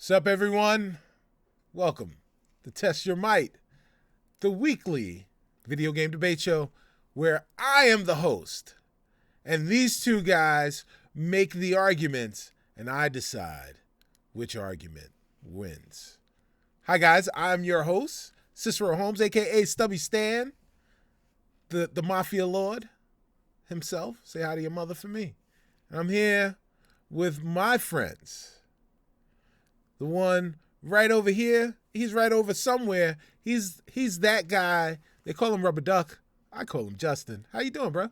Sup, everyone? Welcome to Test Your Might, the weekly video game debate show where I am the host, and these two guys make the arguments, and I decide which argument wins. Hi, guys. I'm your host, Cicero Holmes, a.k.a. Stubby Stan, the Mafia Lord himself. Say hi to your mother for me. And I'm here with my friends. The one right over here, he's right over somewhere. He's that guy. They call him Rubber Duck. I call him Justin. How you doing, bro?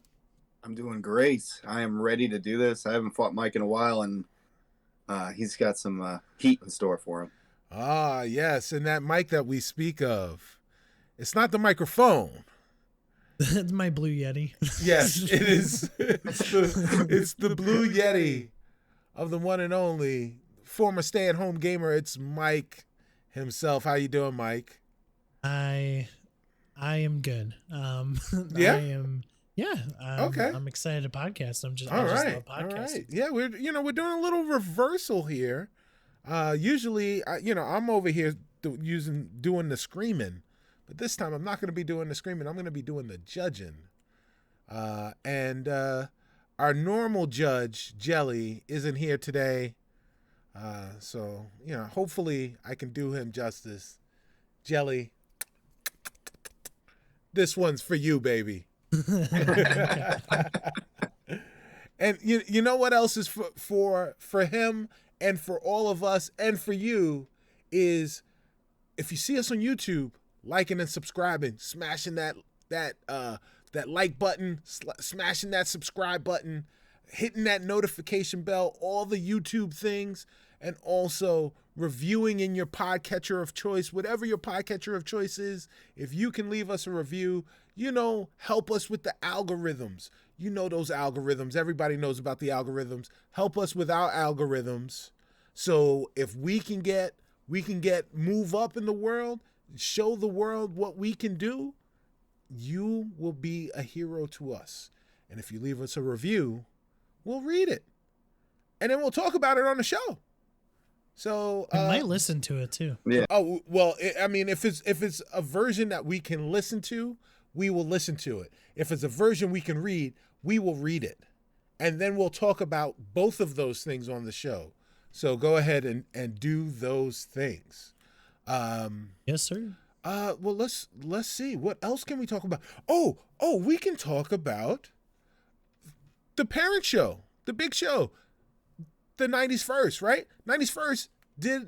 I'm doing great. I am ready to do this. I haven't fought Mike in a while, and he's got some heat in store for him. Ah, yes, and that mic that we speak of, it's not the microphone. It's my Blue Yeti. Yes, it is. It's the Blue Yeti of the one and only former stay-at-home gamer. It's Mike himself. How you doing, Mike? I am good. Yeah? I am. Yeah. Okay. I'm excited to podcast. I just All love right. podcasting. Yeah, we're doing a little reversal here. Usually, I'm over here doing the screaming, but this time I'm not going to be doing the screaming. I'm going to be doing the judging. And our normal judge, Jelly, isn't here today. So, hopefully I can do him justice. Jelly, this one's for you, baby. And you know what else is for him and for all of us and for you is if you see us on YouTube, liking and subscribing, smashing that like button, smashing that subscribe button, hitting that notification bell, all the YouTube things, and also reviewing in your podcatcher of choice, whatever your podcatcher of choice is. If you can leave us a review, help us with the algorithms. You know those algorithms. Everybody knows about the algorithms. Help us with our algorithms. So if we can get move up in the world, show the world what we can do, you will be a hero to us. And if you leave us a review, we'll read it. And then we'll talk about it on the show. So I might listen to it too. Yeah. Oh, well, if it's a version that we can listen to, we will listen to it. If it's a version we can read, we will read it. And then we'll talk about both of those things on the show. So go ahead and do those things. Yes, sir. Well, let's see. What else can we talk about? Oh, we can talk about the parent show, the big show, the 90s First, right? 90s First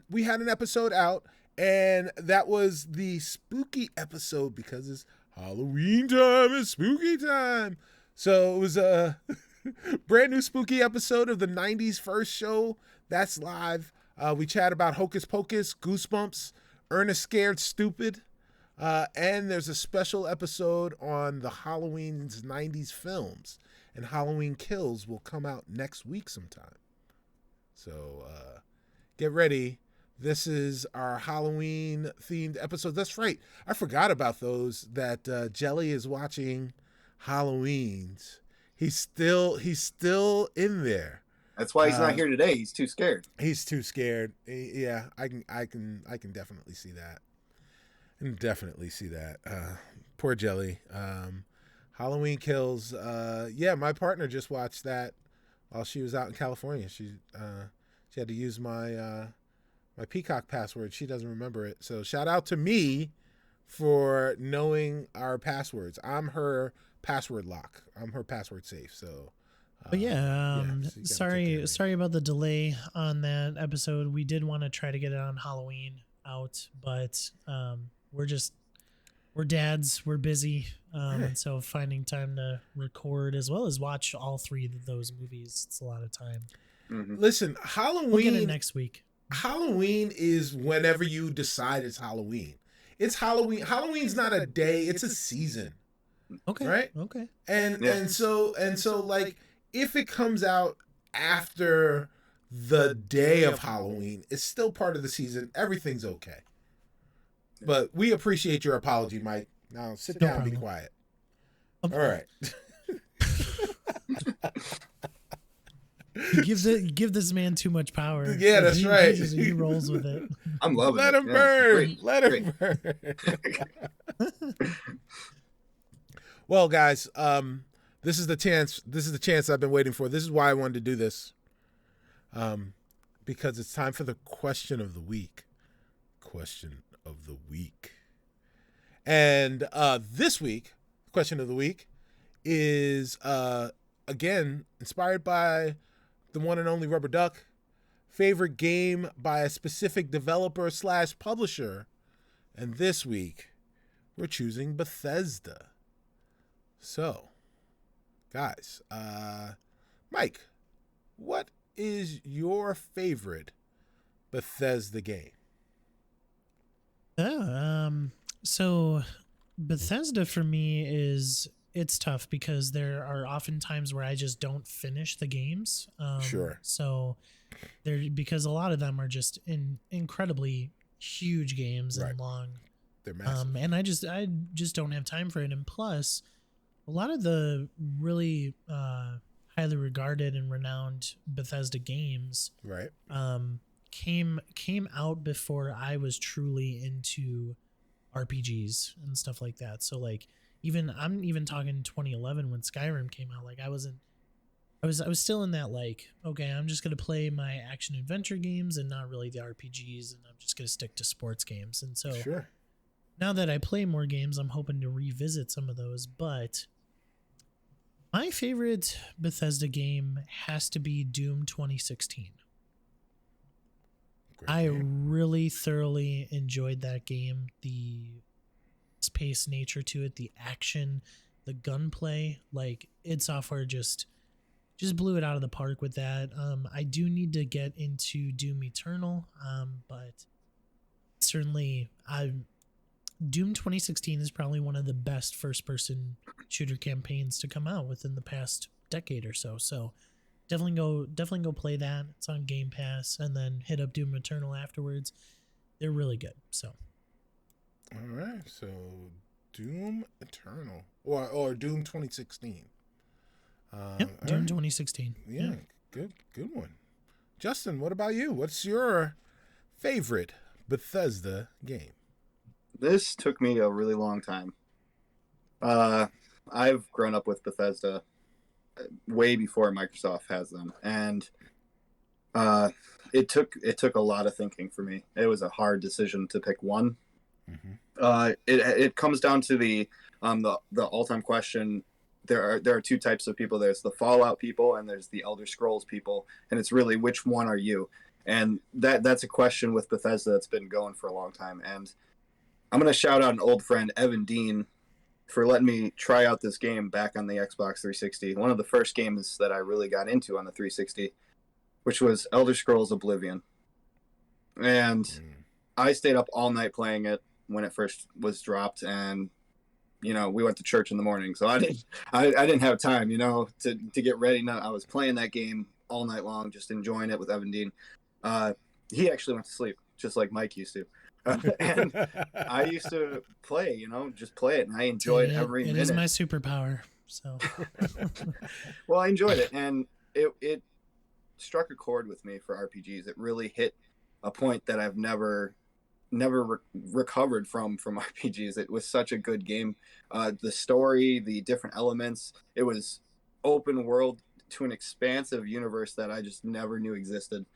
we had an episode out, and that was the spooky episode because it's Halloween time, it's spooky time. So it was a brand new spooky episode of the 90s First show. That's live. We chat about Hocus Pocus, Goosebumps, Ernest Scared Stupid, and there's a special episode on the Halloween's 90s films, and Halloween Kills will come out next week sometime. So get ready. This is our Halloween themed episode. That's right. I forgot about those that Jelly is watching Halloween's. He's still in there. That's why he's not here today. He's too scared. He's too scared. Yeah, I can definitely see that. Poor Jelly. Halloween Kills. Yeah, my partner just watched that while she was out in California. She had to use my Peacock password. She doesn't remember it. So shout out to me for knowing our passwords. I'm her password lock. I'm her password safe. So. But so sorry about the delay on that episode. We did want to try to get it on Halloween out, but we're dads, we're busy, and so finding time to record as well as watch all three of those movies, it's a lot of time. Mm-hmm. Listen, Halloween. We'll get it next week. Halloween is whenever you decide it's Halloween. It's Halloween. Halloween's not a day; it's a season. Okay. Right. Okay. And so like. If it comes out after the day of Halloween, it's still part of the season. Everything's okay. But we appreciate your apology, Mike. Now sit down and be quiet. Okay. All right. give this man too much power. Yeah, that's right. He rolls with it. I'm loving Let it. him Yeah, burn. great, Let him burn. Well, guys, this is the chance. This is the chance I've been waiting for. This is why I wanted to do this. Because it's time for the question of the week. Question of the week. And this week, question of the week is again inspired by the one and only Rubber Duck. Favorite game by a specific developer / publisher. And this week, we're choosing Bethesda. So, guys, Mike, what is your favorite Bethesda game? So Bethesda for me it's tough because there are often times where I just don't finish the games. Sure. So because a lot of them are just incredibly huge games Right. and long. They're massive. And I just don't have time for it. And plus, a lot of the really highly regarded and renowned Bethesda games Right. came out before I was truly into RPGs and stuff like that. So like I'm even talking 2011 when Skyrim came out. Like I was still in that like, okay, I'm just gonna play my action adventure games and not really the RPGs, and I'm just gonna stick to sports games. And so Sure. now that I play more games, I'm hoping to revisit some of those. But my favorite Bethesda game has to be Doom 2016. Great I game. really thoroughly enjoyed that game. The space nature to it, the action, the gunplay, like id Software just blew it out of the park with that. I do need to get into Doom Eternal, but certainly Doom 2016 is probably one of the best first-person shooter campaigns to come out within the past decade or so. So definitely go play that. It's on Game Pass, and then hit up Doom Eternal afterwards. They're really good. So All right. So Doom Eternal or Doom 2016. yep, all Doom right. 2016. Yeah. Good one. Justin, what about you? What's your favorite Bethesda game? This took me a really long time. I've grown up with Bethesda way before Microsoft has them, and it took a lot of thinking for me. It was a hard decision to pick one. Mm-hmm. It comes down to the all-time question. There are two types of people. There's the Fallout people and there's the Elder Scrolls people, and it's really which one are you? And that's a question with Bethesda that's been going for a long time. And I'm gonna shout out an old friend, Evan Dean, for letting me try out this game back on the Xbox 360. One of the first games that I really got into on the 360, which was Elder Scrolls Oblivion. And I stayed up all night playing it when it first was dropped, and we went to church in the morning, so I didn't have time, to get ready. No, I was playing that game all night long, just enjoying it with Evan Dean. He actually went to sleep, just like Mike used to. And I used to play, just play it, and I enjoyed every minute. It is my superpower. So, well, I enjoyed it, and it struck a chord with me for RPGs. It really hit a point that I've never recovered from RPGs. It was such a good game. The story, the different elements, it was open world to an expansive universe that I just never knew existed,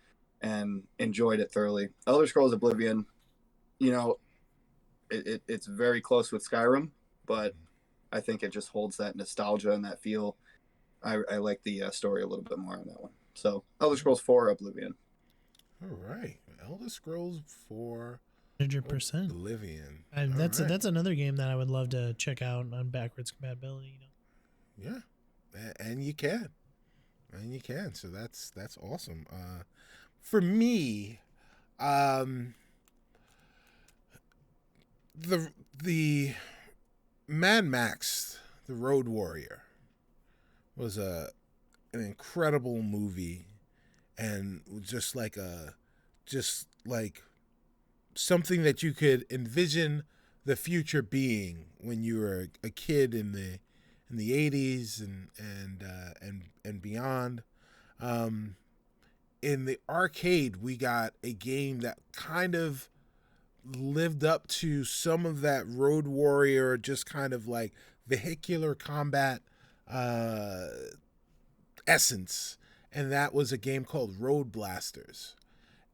and enjoyed it thoroughly. Elder Scrolls Oblivion, it's very close with Skyrim, but I think it just holds that nostalgia and that feel. I like the story a little bit more on that one. So Elder Scrolls 4 Oblivion. All right. Elder Scrolls 4 100%. Oblivion. That's another game that I would love to check out on backwards compatibility. Yeah, and you can, So that's awesome. For me, the Mad Max, the Road Warrior, was an incredible movie, and just like something that you could envision the future being when you were a kid in the 80s and beyond. in the arcade, we got a game that kind of lived up to some of that Road Warrior, just kind of like vehicular combat essence, and that was a game called Road Blasters.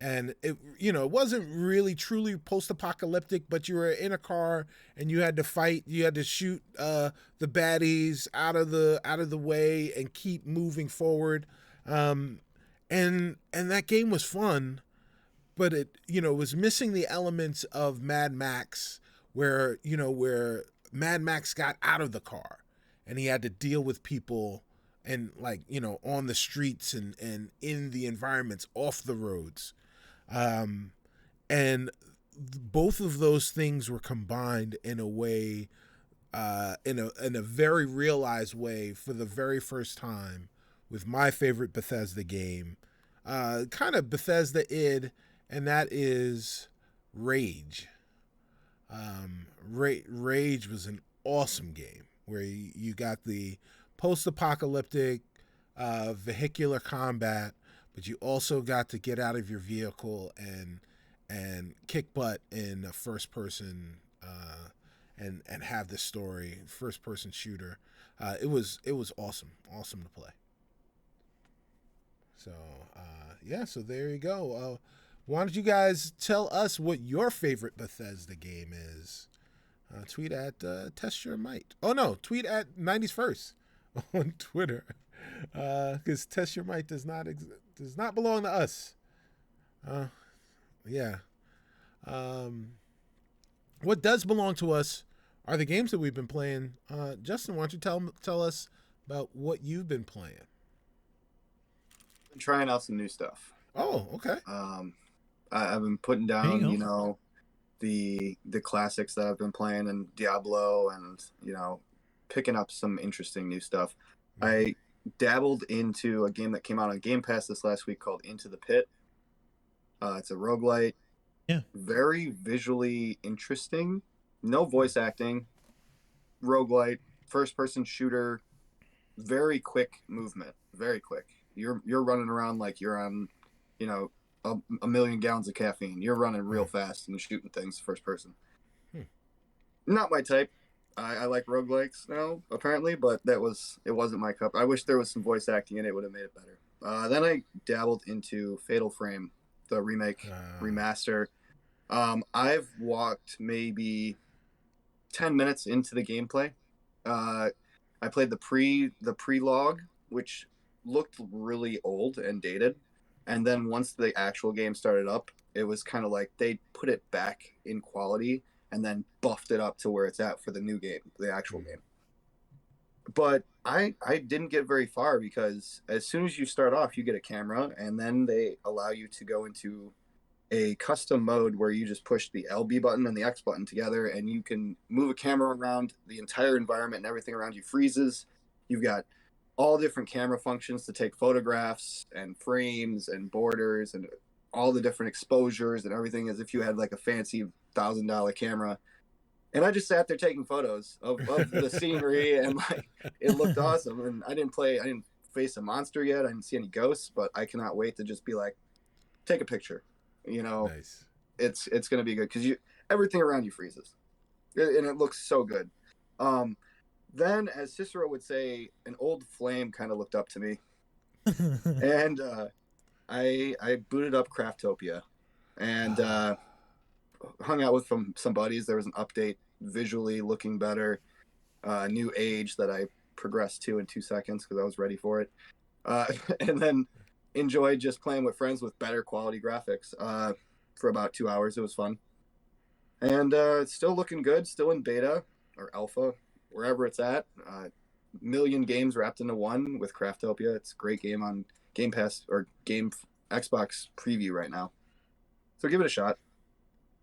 And it, it wasn't really truly post-apocalyptic, but you were in a car and you had to fight, you had to shoot the baddies out of the way and keep moving forward. And that game was fun, but it was missing the elements of Mad Max, where Mad Max got out of the car and he had to deal with people and on the streets and in the environments off the roads. And both of those things were combined in a way, in a very realized way for the very first time with my favorite Bethesda game, kind of Bethesda-id, and that is Rage. Rage was an awesome game where you got the post-apocalyptic vehicular combat, but you also got to get out of your vehicle and kick butt in a first person and have this story, first person shooter. It was awesome to play. So so there you go. Why don't you guys tell us what your favorite Bethesda game is? Tweet at Test Your Might. Oh no, tweet at 90s First on Twitter, because Test Your Might does not belong to us. What does belong to us are the games that we've been playing. Justin, why don't you tell us about what you've been playing? Been trying out some new stuff. Oh, okay. I've been putting down, the classics that I've been playing, and Diablo, and picking up some interesting new stuff. Mm-hmm. I dabbled into a game that came out on Game Pass this last week called Into the Pit. It's a roguelite. Yeah. Very visually interesting. No voice acting. Roguelite, first person shooter, very quick movement. Very quick. You're running around like you're on, a million gallons of caffeine. You're running real fast and shooting things first person. Not my type. I like roguelikes now, apparently, but it wasn't my cup. I wish there was some voice acting in it, would have made it better. Then I dabbled into Fatal Frame, the remake, remaster. I've walked maybe 10 minutes into the gameplay. I played the pre-log, which looked really old and dated. And then once the actual game started up, it was kind of like they put it back in quality and then buffed it up to where it's at for the new game, the actual game. But I didn't get very far, because as soon as you start off, you get a camera, and then they allow you to go into a custom mode where you just push the LB button and the X button together, and you can move a camera around the entire environment, and everything around you freezes. You've got all different camera functions to take photographs and frames and borders and all the different exposures and everything, as if you had like a fancy $1,000 camera. And I just sat there taking photos of the scenery, and it looked awesome. And I didn't face a monster yet. I didn't see any ghosts, but I cannot wait to just be like, take a picture. Nice. It's going to be good, because everything around you freezes, and it looks so good. Then, as Cicero would say, an old flame kind of looked up to me, and I booted up Craftopia, and hung out with some buddies. There was an update, visually looking better, new age that I progressed to in 2 seconds because I was ready for it, and then enjoyed just playing with friends with better quality graphics for about 2 hours. It was fun, and it's still looking good, still in beta or alpha, wherever it's at. Million games wrapped into one with Craftopia. It's a great game on Game Pass or Xbox preview right now, so give it a shot.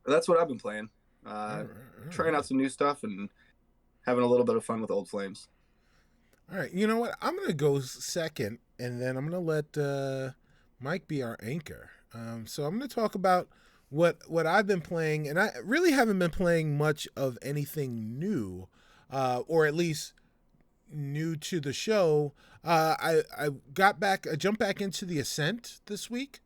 That's what I've been playing. Trying out some new stuff and having a little bit of fun with old flames. All right, you know what? I'm going to go second, and then I'm going to let Mike be our anchor. So I'm going to talk about what I've been playing, and I really haven't been playing much of anything new, or at least, new to the show, I jumped back into the Ascent this week,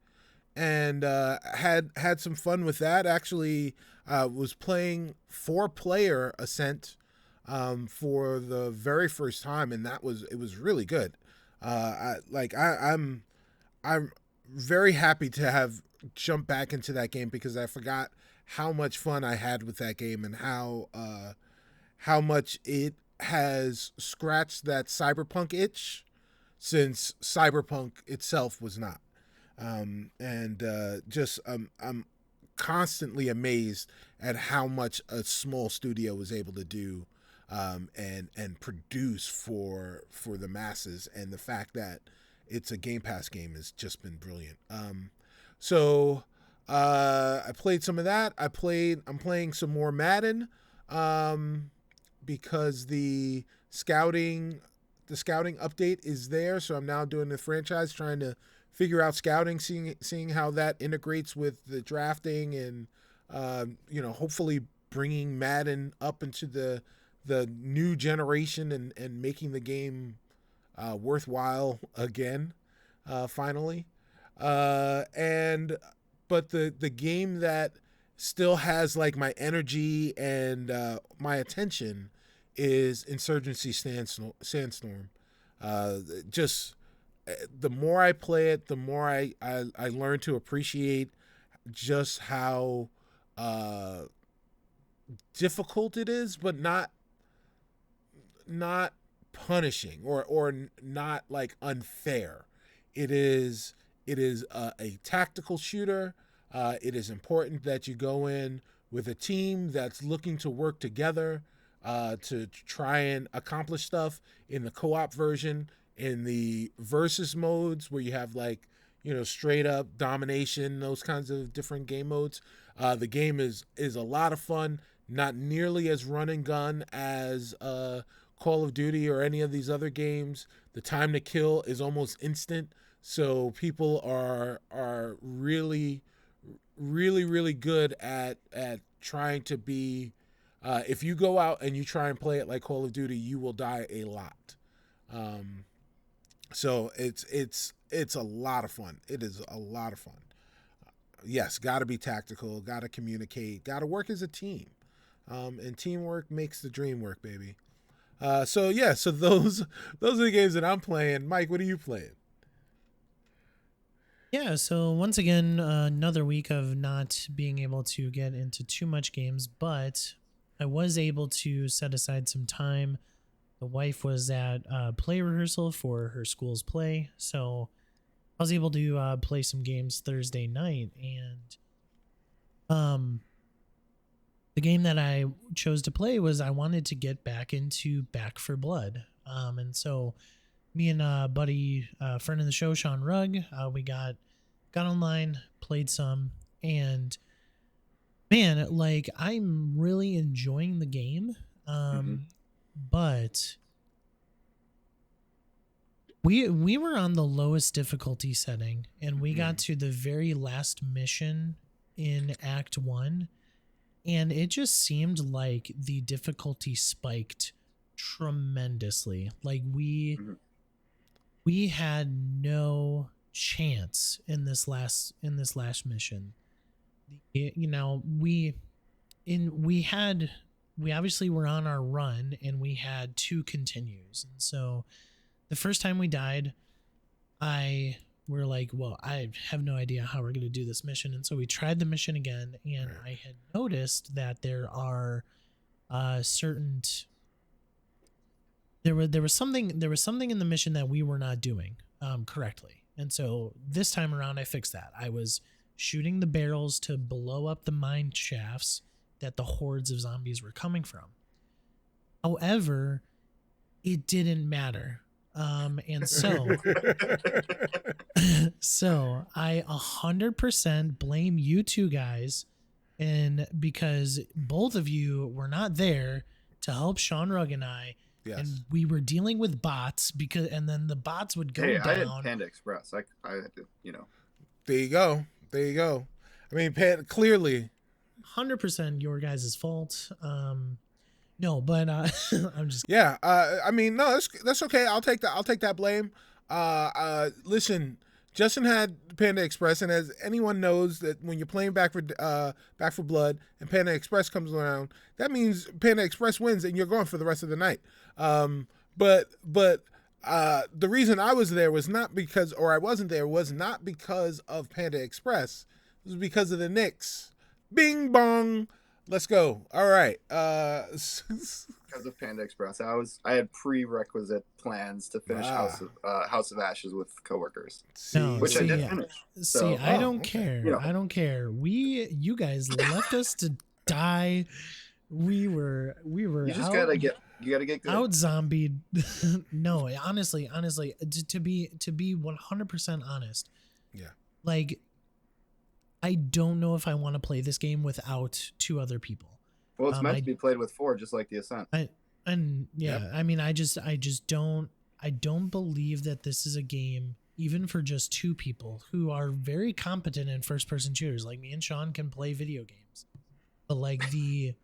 and had some fun with that. Actually, was playing 4-player Ascent for the very first time, and it was really good. I'm very happy to have jumped back into that game because I forgot how much fun I had with that game and how much it has scratched that cyberpunk itch since cyberpunk itself was not. I'm constantly amazed at how much a small studio was able to do and produce for the masses, and the fact that it's a Game Pass game has just been brilliant. So I played some of that. I'm playing some more Madden because the scouting update is there. So I'm now doing the franchise, trying to figure out scouting, seeing how that integrates with the drafting, and hopefully bringing Madden up into the new generation and making the game worthwhile again, finally. But the game that still has like my energy and my attention is Insurgency Sandstorm. Just the more I play it, the more I learn to appreciate just how difficult it is, but not punishing or not like unfair. It is a tactical shooter. It is important that you go in with a team that's looking to work together to try and accomplish stuff. In the co-op version, in the versus modes where you have like, straight up domination, those kinds of different game modes, the game is a lot of fun. Not nearly as run and gun as Call of Duty or any of these other games. The time to kill is almost instant, so people are really, really, really good at trying to be. If you go out and you try and play it like Call of Duty, you will die a lot. So it's a lot of fun. It is a lot of fun. Yes, got to be tactical, got to communicate, got to work as a team. And teamwork makes the dream work, baby. So those are the games that I'm playing. Mike, what are you playing? Yeah, so once again, another week of not being able to get into too much games, but I was able to set aside some time. The wife was at play rehearsal for her school's play, so I was able to play some games Thursday night, and the game that I chose to play was I wanted to get back into Back 4 Blood. And so me and a buddy, friend of the show, Sean Rugg, we got online, played some, and man, like I'm really enjoying the game. But we were on the lowest difficulty setting, and we got to the very last mission in Act 1. And it just seemed like the difficulty spiked tremendously. Like we had no chance in this last mission. We obviously were on our run, and we had 2 continues. And so the first time we died, we're like, well, I have no idea how we're going to do this mission. And so we tried the mission again, and I had noticed that there are there was something in the mission that we were not doing correctly. And so this time around, I fixed that. I was shooting the barrels to blow up the mine shafts that the hordes of zombies were coming from. However, it didn't matter. And so, so I 100% blame you two guys, and because both of you were not there to help Sean Rugg and I, and we were dealing with bots and then the bots would go down. I had Panda Express. I had to, There you go. I mean, clearly, 100% your guys' fault. No, but I'm just Yeah, I mean, no, that's okay. I'll take that. I'll take that blame. Listen, Justin had Panda Express, and as anyone knows, that when you're playing Back for Blood, and Panda Express comes around, that means Panda Express wins, and you're gone for the rest of the night. But the reason I was there was not because, or I wasn't there, was not because of Panda Express. It was because of the Knicks. Bing bong. Let's go. All right. Because of Panda Express, I had prerequisite plans to finish House of Ashes with coworkers, which I did finish. So, I don't care. You know. I don't care. You guys left us to die. We were. You just gotta get good. Out zombied. No, honestly, to be 100% honest. Yeah. Like, I don't know if I want to play this game without 2 other people. Well, it's meant to be played with 4, just like the Ascent. I mean, I just don't believe that this is a game, even for just 2 people who are very competent in first person shooters. Like me and Sean can play video games, but like the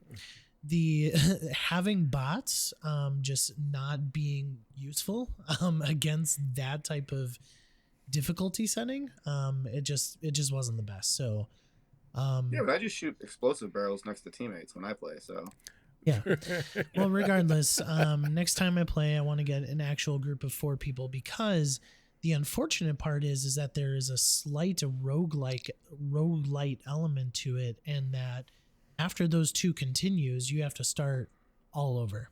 having bots just not being useful against that type of difficulty setting, it just wasn't the best. So yeah, but I just shoot explosive barrels next to teammates when I play, so yeah. Well, regardless, next time I play, I want to get an actual group of 4 people, because the unfortunate part is that there is a slight roguelite element to it, and that after those 2 continues, you have to start all over.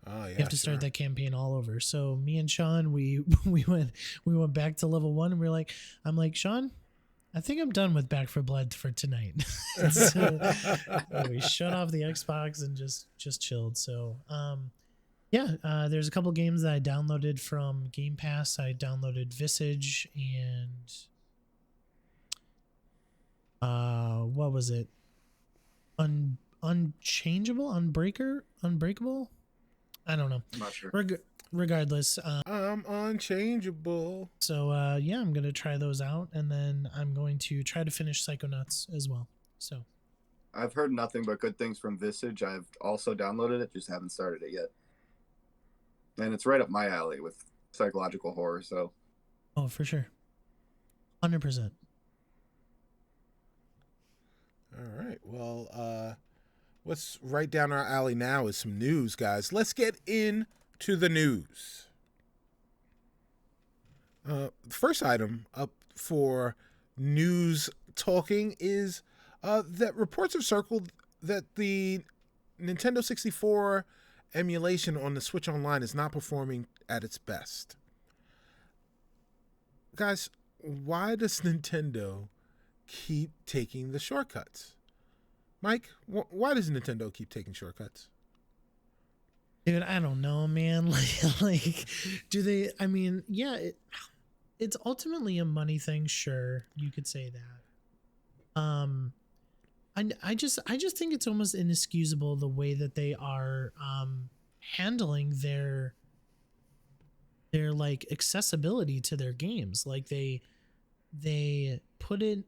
Oh, yeah, you have to start that campaign all over. So me and Sean, we went back to level 1, and I'm like, Sean, I think I'm done with Back for Blood for tonight. So we shut off the Xbox and just chilled. So there's a couple games that I downloaded from Game Pass. I downloaded Visage and what was it? Unbreakable? I don't know. I'm not sure. Regardless, I'm unchangeable. So I'm gonna try those out, and then I'm going to try to finish Psychonauts as well. So I've heard nothing but good things from Visage. I've also downloaded it, just haven't started it yet. And it's right up my alley with psychological horror. So for sure, 100%. All right. Well, what's right down our alley now is some news, guys. Let's get into the news. First item up for news talking is that reports have circled that the Nintendo 64 emulation on the Switch Online is not performing at its best. Guys, why does Nintendo keep taking the shortcuts? Mike, why does Nintendo keep taking shortcuts? Dude, I don't know, man. Like, do they? I mean, yeah, it's ultimately a money thing. Sure, you could say that. I just think it's almost inexcusable the way that they are handling their like accessibility to their games. Like they put it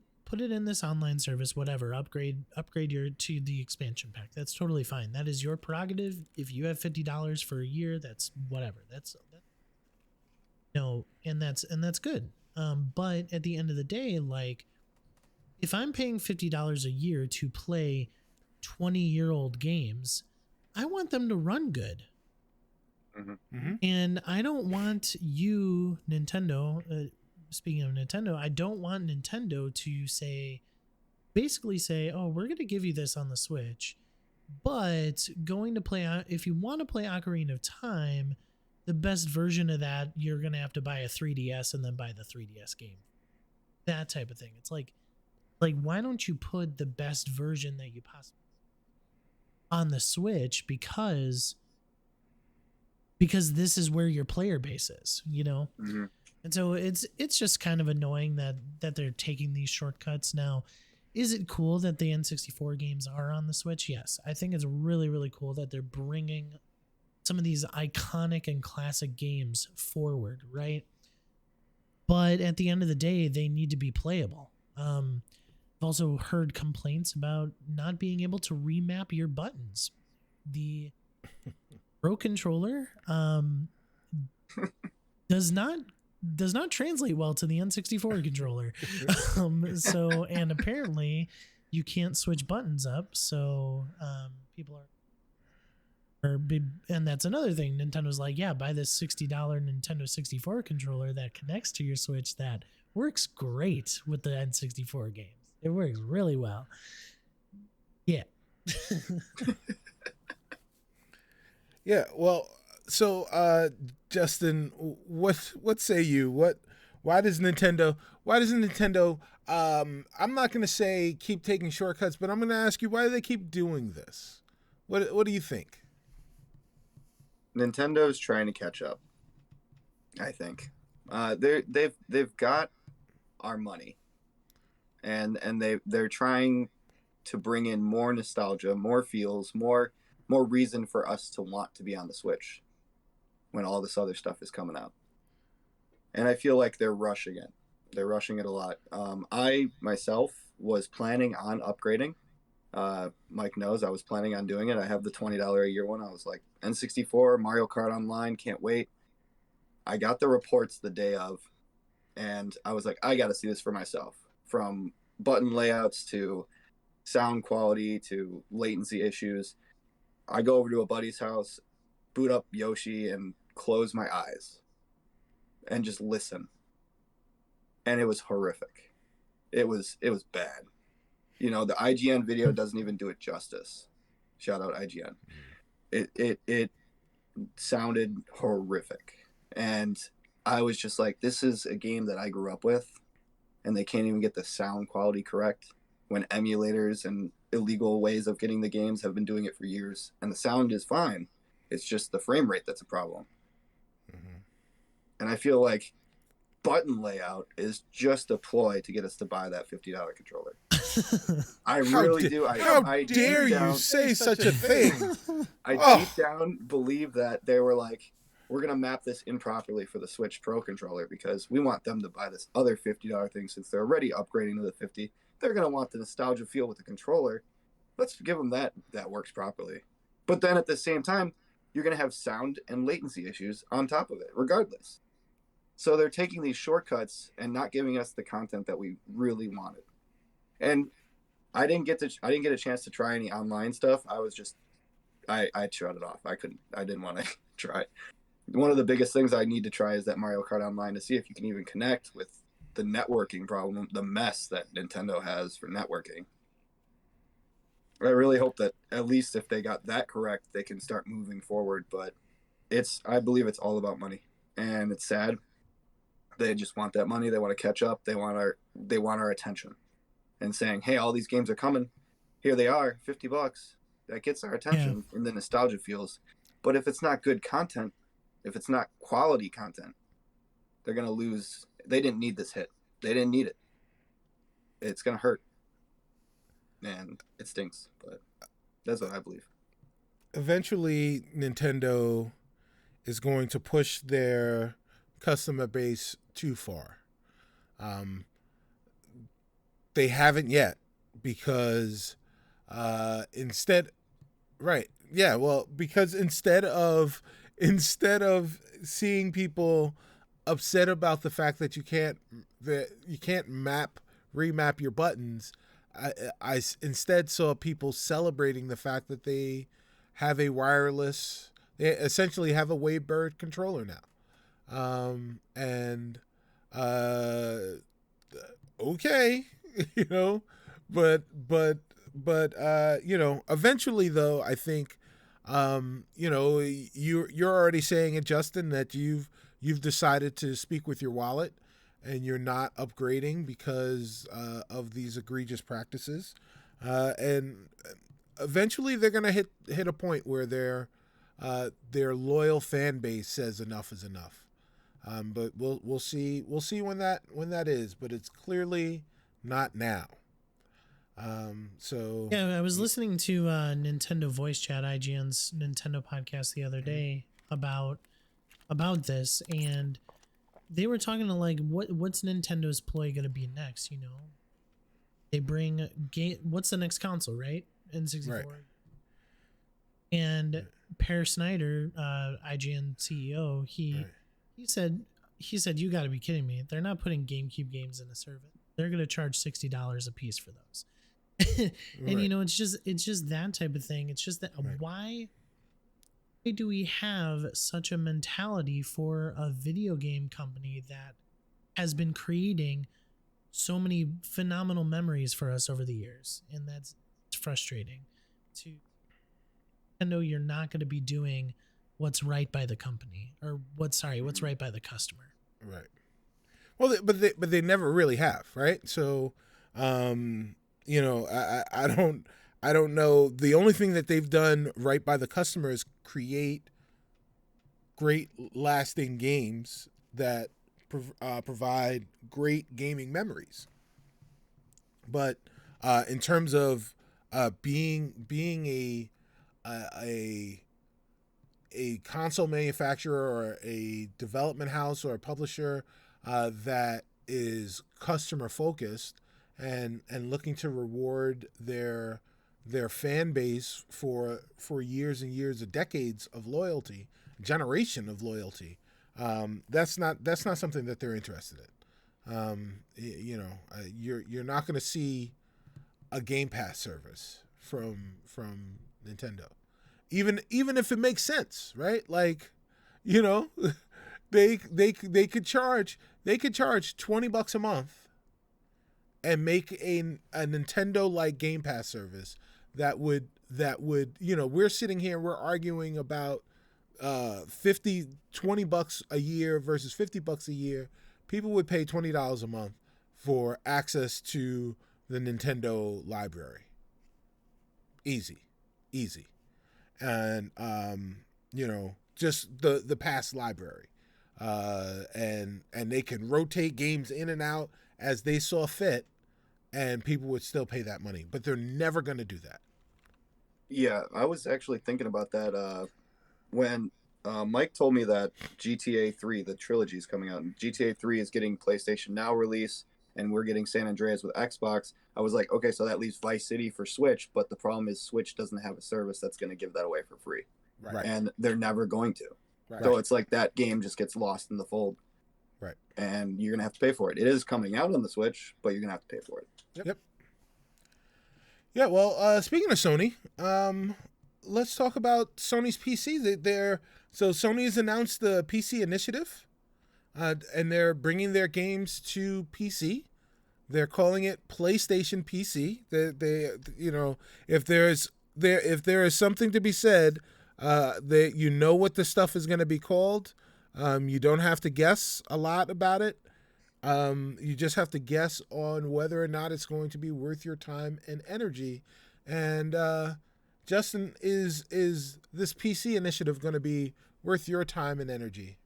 in this online service, whatever, upgrade to the expansion pack. That's totally fine. That is your prerogative. If you have $50 for a year, that's whatever. That's good. But at the end of the day, like, if I'm paying $50 a year to play 20-year-old games, I want them to run good. Mm-hmm. And I don't want you, Nintendo, speaking of Nintendo, I don't want Nintendo to basically say, oh, we're going to give you this on the Switch, but if you want to play Ocarina of Time, the best version of that, you're going to have to buy a 3DS and then buy the 3DS game. That type of thing. It's like, why don't you put the best version that you possibly on the Switch? Because this is where your player base is, you know? Mm-hmm. And so it's just kind of annoying that they're taking these shortcuts. Now, is it cool that the N64 games are on the Switch? Yes. I think it's really, really cool that they're bringing some of these iconic and classic games forward, right? But at the end of the day, they need to be playable. I've also heard complaints about not being able to remap your buttons. Pro Controller does not translate well to the N64 controller. So, and apparently you can't switch buttons up. So people are big, and that's another thing. Nintendo's like, yeah, buy this $60 Nintendo 64 controller that connects to your Switch that works great with the N64 games. It works really well. Yeah. Yeah, well, so Justin, what say you? Why does Nintendo I'm not going to say keep taking shortcuts, but I'm going to ask you, why do they keep doing this? What do you think? Nintendo's trying to catch up, I think. They've got our money, and they're trying to bring in more nostalgia, more feels, more reason for us to want to be on the Switch when all this other stuff is coming out. And I feel like they're rushing it. They're rushing it a lot. I myself was planning on upgrading. Mike knows I was planning on doing it. I have the $20 a year one. I was like, N64, Mario Kart Online, can't wait. I got the reports the day of, and I was like, I got to see this for myself. From button layouts to sound quality to latency issues. I go over to a buddy's house, boot up Yoshi, and close my eyes and just listen. And it was horrific. It was bad. You know, the IGN video doesn't even do it justice. Shout out IGN. It sounded horrific. And I was just like, this is a game that I grew up with, and they can't even get the sound quality correct when emulators and illegal ways of getting the games have been doing it for years, and the sound is fine. It's just the frame rate that's a problem. Mm-hmm. And I feel like button layout is just a ploy to get us to buy that $50 controller. I really do. How dare you say such a thing? I deep down believe that they were like, we're going to map this improperly for the Switch Pro controller because we want them to buy this other $50 thing since they're already upgrading to the 50. They're going to want the nostalgia feel with the controller. Let's give them that works properly. But then at the same time, you're going to have sound and latency issues on top of it, regardless. So they're taking these shortcuts and not giving us the content that we really wanted. And I didn't get a chance to try any online stuff. I was just, I shut it off. I didn't want to try. One of the biggest things I need to try is that Mario Kart Online to see if you can even connect with the networking problem, the mess that Nintendo has for networking. I really hope that at least if they got that correct, they can start moving forward. But I believe it's all about money, and it's sad. They just want that money. They want to catch up. They want our attention, and saying, "Hey, all these games are coming. Here they are, $50. That gets our attention, and the nostalgia feels. But if it's not good content, if it's not quality content, they're gonna lose. They didn't need this hit. They didn't need it. It's gonna hurt, and it stinks. But that's what I believe. Eventually, Nintendo is going to push their customer base too far. They haven't yet, because instead of seeing people upset about the fact that you can't remap your buttons, I instead saw people celebrating the fact that they have they essentially have a Wavebird controller now. Okay, but eventually though, I think, you're already saying it, Justin, that you've decided to speak with your wallet and you're not upgrading because of these egregious practices. And eventually they're going to hit a point where their loyal fan base says enough is enough. But we'll see when that is, but it's clearly not now. I was listening to Nintendo Voice Chat, IGN's Nintendo podcast, the other day about this, and they were talking to like what's Nintendo's ploy gonna be next. They bring what's the next console, right? N64. And Per Snyder, IGN CEO, Right. he said you got to be kidding me. They're not putting GameCube games in a service. They're going to charge $60 a piece for those. And Right. it's just that type of thing. It's just that Right. why do we have such a mentality for a video game company that has been creating so many phenomenal memories for us over the years? And that's frustrating. To Nintendo, you're not going to be doing what's right by the company, or what's right by the customer. Right. Well, but they never really have, right? So, you know, I don't know. The only thing that they've done right by the customer is create great lasting games that provide great gaming memories. But in terms of being a a console manufacturer or a development house or a publisher that is customer focused and looking to reward their fan base for years and years of decades of loyalty, generation of loyalty. That's not something that they're interested in. You know, you're not going to see a Game Pass service from Nintendo, even if it makes sense, right? Like, you know, they could charge $20 a month and make a Nintendo like Game Pass service that would you know, we're sitting here, we're arguing about $20 a year versus $50 a year. People would pay $20 a month for access to the Nintendo library. Easy. And you know, just the past library. And they can rotate games in and out as they saw fit, and people would still pay that money. But they're never going to do that. Yeah, I was actually thinking about that when Mike told me that GTA 3, the trilogy, is coming out, and GTA 3 is getting PlayStation Now release, and we're getting San Andreas with Xbox. I was like, okay, so that leaves Vice City for Switch, but the problem is Switch doesn't have a service that's going to give that away for free. Right. And they're never going to. Right. So it's like that game just gets lost in the fold. Right. And you're going to have to pay for it. It is coming out on the Switch, but you're going to have to pay for it. Yep. Yeah, well, speaking of Sony, let's talk about Sony's PC. So Sony's announced the PC initiative, and they're bringing their games to PC. They're calling it PlayStation PC. They you know, if there is something to be said, you know what the stuff is going to be called. You don't have to guess a lot about it. You just have to guess on whether or not it's going to be worth your time and energy. And Justin, is this PC initiative going to be worth your time and energy?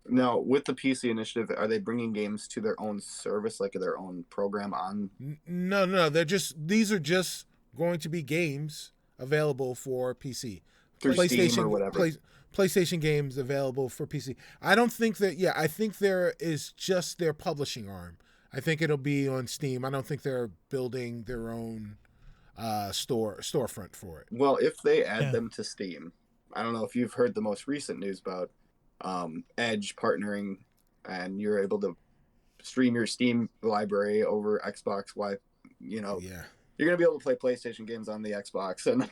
Now, with the PC initiative, are they bringing games to their own service, like their own program on? No. These are just going to be games available for PC. Through Steam or whatever. PlayStation games available for PC. I don't think that. Yeah, I think there is just their publishing arm. I think it'll be on Steam. I don't think they're building their own storefront for it. Well, if they add them to Steam, I don't know if you've heard the most recent news about Edge partnering, and you're able to stream your Steam library over Xbox. You're gonna be able to play PlayStation games on the Xbox, and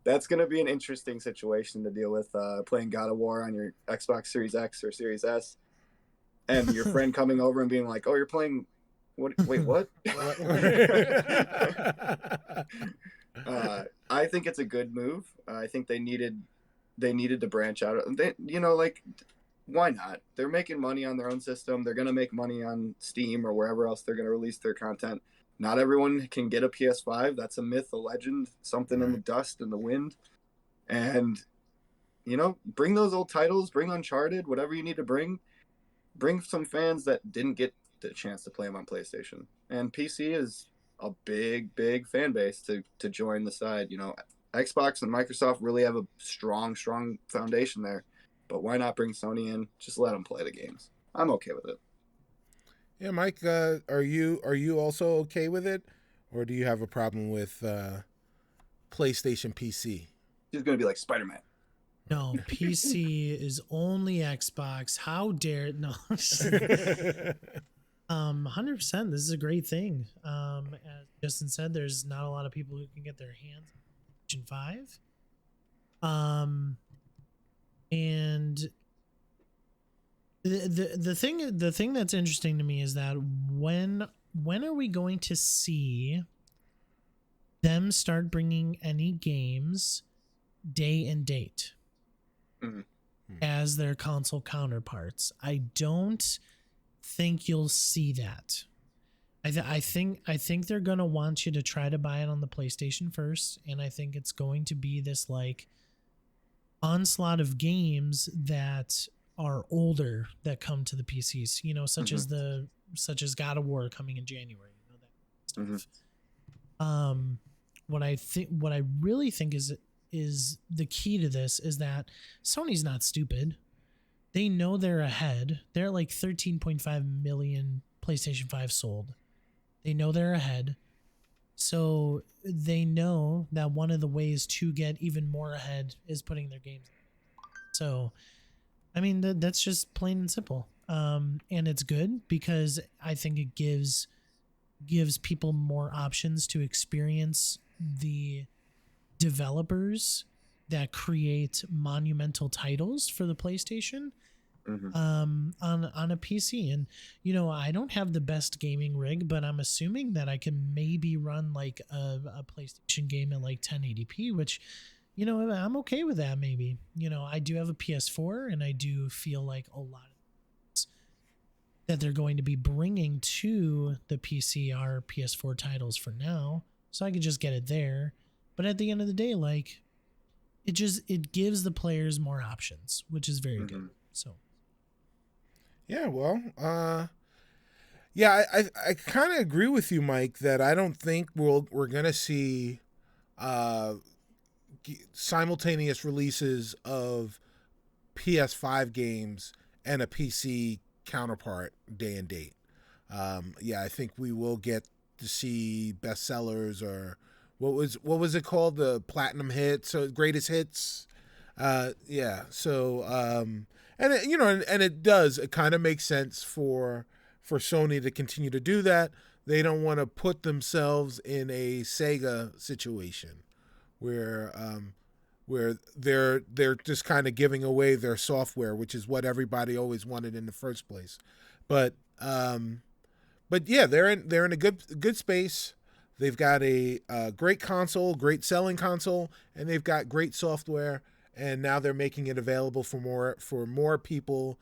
that's gonna be an interesting situation to deal with. Playing God of War on your Xbox Series X or Series S, and your friend coming over and being like, "Oh, you're playing what? Wait, what?" I think it's a good move. I think they needed to branch out. Why not? They're making money on their own system. They're going to make money on Steam or wherever else they're going to release their content. Not everyone can get a PS5. That's a myth, a legend, something in the dust and the wind. And, bring those old titles, bring Uncharted, whatever you need to bring some fans that didn't get the chance to play them on PlayStation. And PC is a big, big fan base to join the side. Xbox and Microsoft really have a strong foundation there, but why not bring Sony in? Just let them play the games. I'm okay with it. Yeah, Mike, are you also okay with it, or do you have a problem with PlayStation PC? She's gonna be like Spider-Man. No, PC is only Xbox. How dare no? 100%. This is a great thing. As Justin said, there's not a lot of people who can get their hands on PlayStation 5. And the thing that's interesting to me is that when are we going to see them start bringing any games day and date as their console counterparts? I don't think you'll see that. I think they're gonna want you to try to buy it on the PlayStation first, and I think it's going to be this like onslaught of games that are older that come to the PCs, you know, such as God of War coming in January, you know, that stuff. What I really think is the key to this is that Sony's not stupid. They know they're ahead. They're like 13.5 million PlayStation 5 sold. They know they're ahead. So they know that one of the ways to get even more ahead is putting their games. So, I mean, that's just plain and simple. And it's good because I think it gives people more options to experience the developers that create monumental titles for the PlayStation on a PC. And you know, I don't have the best gaming rig, but I'm assuming that I can maybe run like a PlayStation game at like 1080p, which, you know, I'm okay with that. Maybe, you know, I do have a PS4 and I do feel like a lot of that they're going to be bringing to the PC are PS4 titles for now, so I could just get it there. But at the end of the day, like, it gives the players more options, which is very good. So yeah, well, yeah, I kind of agree with you, Mike, that I don't think we're gonna see simultaneous releases of PS5 games and a PC counterpart day and date. Yeah, I think we will get to see bestsellers, or what was it called, the platinum hits or greatest hits. Yeah, so and it, you know, and it kind of makes sense for Sony to continue to do that. They don't want to put themselves in a Sega situation where they're just kind of giving away their software, which is what everybody always wanted in the first place. But yeah, they're in a good space. They've got a great console, great selling console, and they've got great software. And now they're making it available for more people,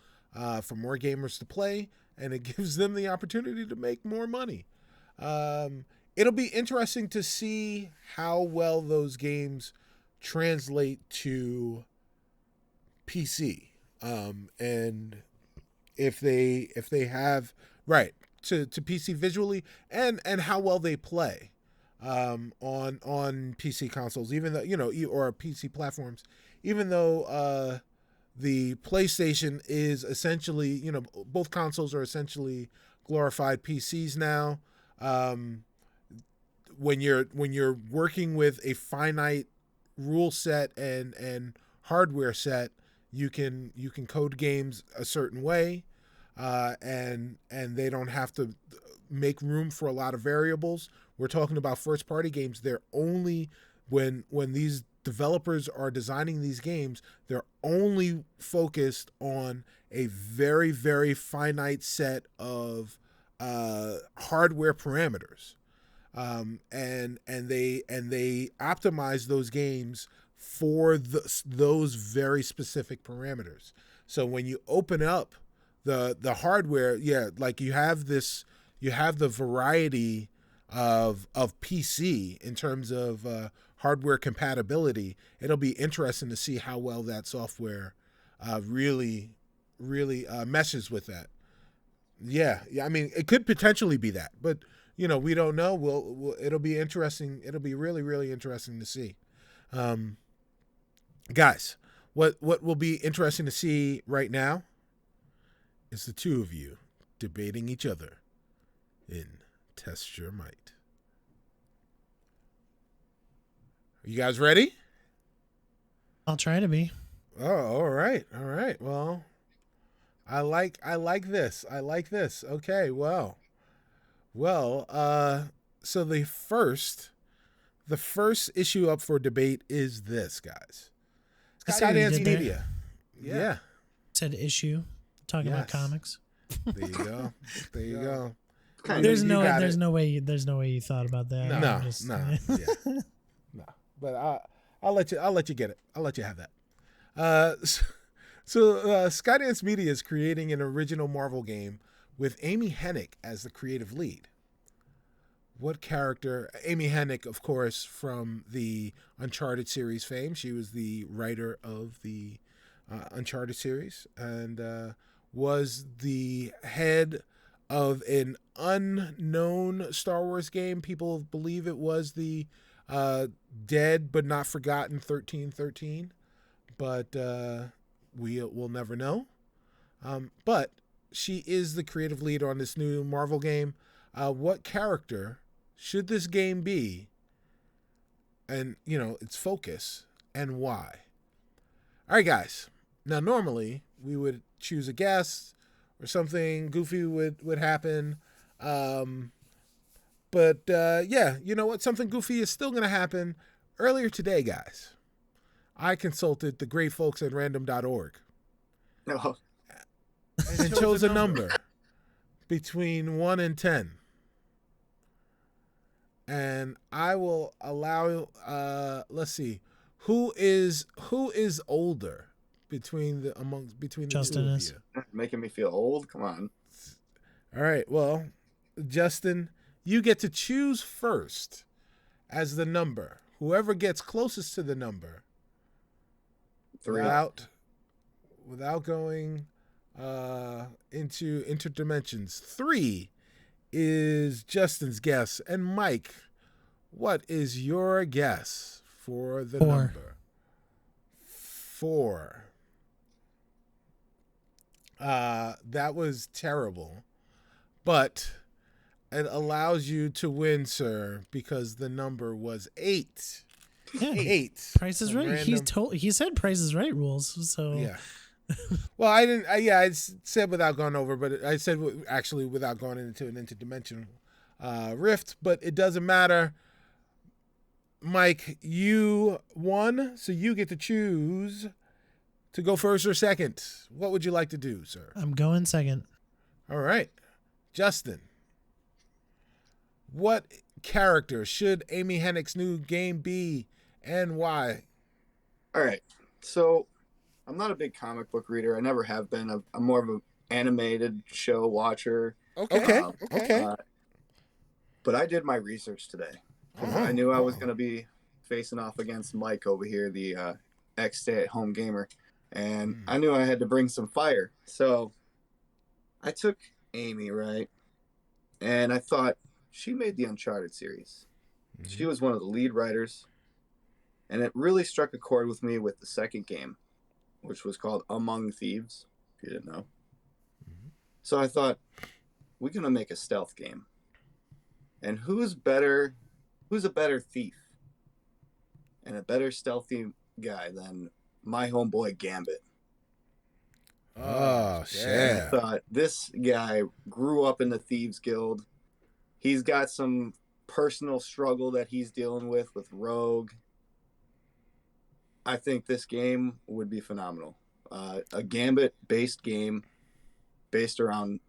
for more gamers to play, and it gives them the opportunity to make more money. It'll be interesting to see how well those games translate to PC, and if they have right to PC visually, and how well they play on PC consoles, even though, you know, or PC platforms, even though the PlayStation is essentially, you know, both consoles are essentially glorified PCs now. When you're working with a finite rule set and hardware set, you can code games a certain way, and they don't have to make room for a lot of variables. We're talking about first party games. They're only when these developers are designing these games, they're only focused on a very, very finite set of hardware parameters, and they optimize those games for those very specific parameters. So when you open up the hardware, yeah, like you have the variety of PC in terms of hardware compatibility. It'll be interesting to see how well that software really meshes with that. Yeah, I mean, it could potentially be that, but you know, we don't know. It'll be interesting. It'll be really, really interesting to see. Guys, what will be interesting to see right now is the two of you debating each other in Test Your Might. Are you guys ready? I'll try to be. Oh, all right. All right. Well, I like this. I like this. Okay, well. Well, so the first issue up for debate is this, guys. I see what you Skydance did there. Media. Yeah. Said issue. Talking about Yes. comics. There you go. There you go. Kind There's You no got there's it. no way you thought about that. No, I'm just- no, yeah. No. But I'll let you get it. I'll let you have that. Skydance Media is creating an original Marvel game with Amy Hennig as the creative lead. What character? Amy Hennig, of course, from the Uncharted series fame. She was the writer of the Uncharted series and was the head of an unknown Star Wars game. People believe it was the dead but not forgotten 1313, but we will never know. But she is the creative lead on this new Marvel game. What character should this game be? And, its focus and why? All right, guys. Now, normally we would choose a guest or something goofy would happen. But yeah, you know what? Something goofy is still going to happen. Earlier today, guys, I consulted the great folks at random.org Oh, and chose a number between 1 and 10. And I will allow let's see. Who is older between the Justin two of is. you? making me feel old. Come on. All right. Well, Justin, you get to choose first as the number. Whoever gets closest to the number 3. without going into interdimensions. 3 is Justin's guess. And Mike, what is your guess for the 4. number? 4. That was terrible. But it allows you to win, sir, because the number was 8. Yeah. 8. Price is right. Random- He said Price is Right rules. So Yeah. Well, I didn't. I said without going over, but I said actually without going into an interdimensional rift. But it doesn't matter. Mike, you won, so you get to choose to go first or second. What would you like to do, sir? I'm going second. All right, Justin. What character should Amy Hennig's new game be, and why? All right. So I'm not a big comic book reader. I never have been. I'm more of an animated show watcher. Okay. Um, Okay. But I did my research today. I knew I was going to be facing off against Mike over here, the ex-stay-at-home gamer. And I knew I had to bring some fire. So I took Amy, right? And I thought, she made the Uncharted series. She was one of the lead writers. And it really struck a chord with me with the second game, which was called Among Thieves, if you didn't know. So I thought, we're going to make a stealth game. And who's a better thief and a better stealthy guy than my homeboy Gambit? Oh, And shit. I thought, this guy grew up in the Thieves Guild. He's got some personal struggle that he's dealing with Rogue. I think this game would be phenomenal. A Gambit-based game based around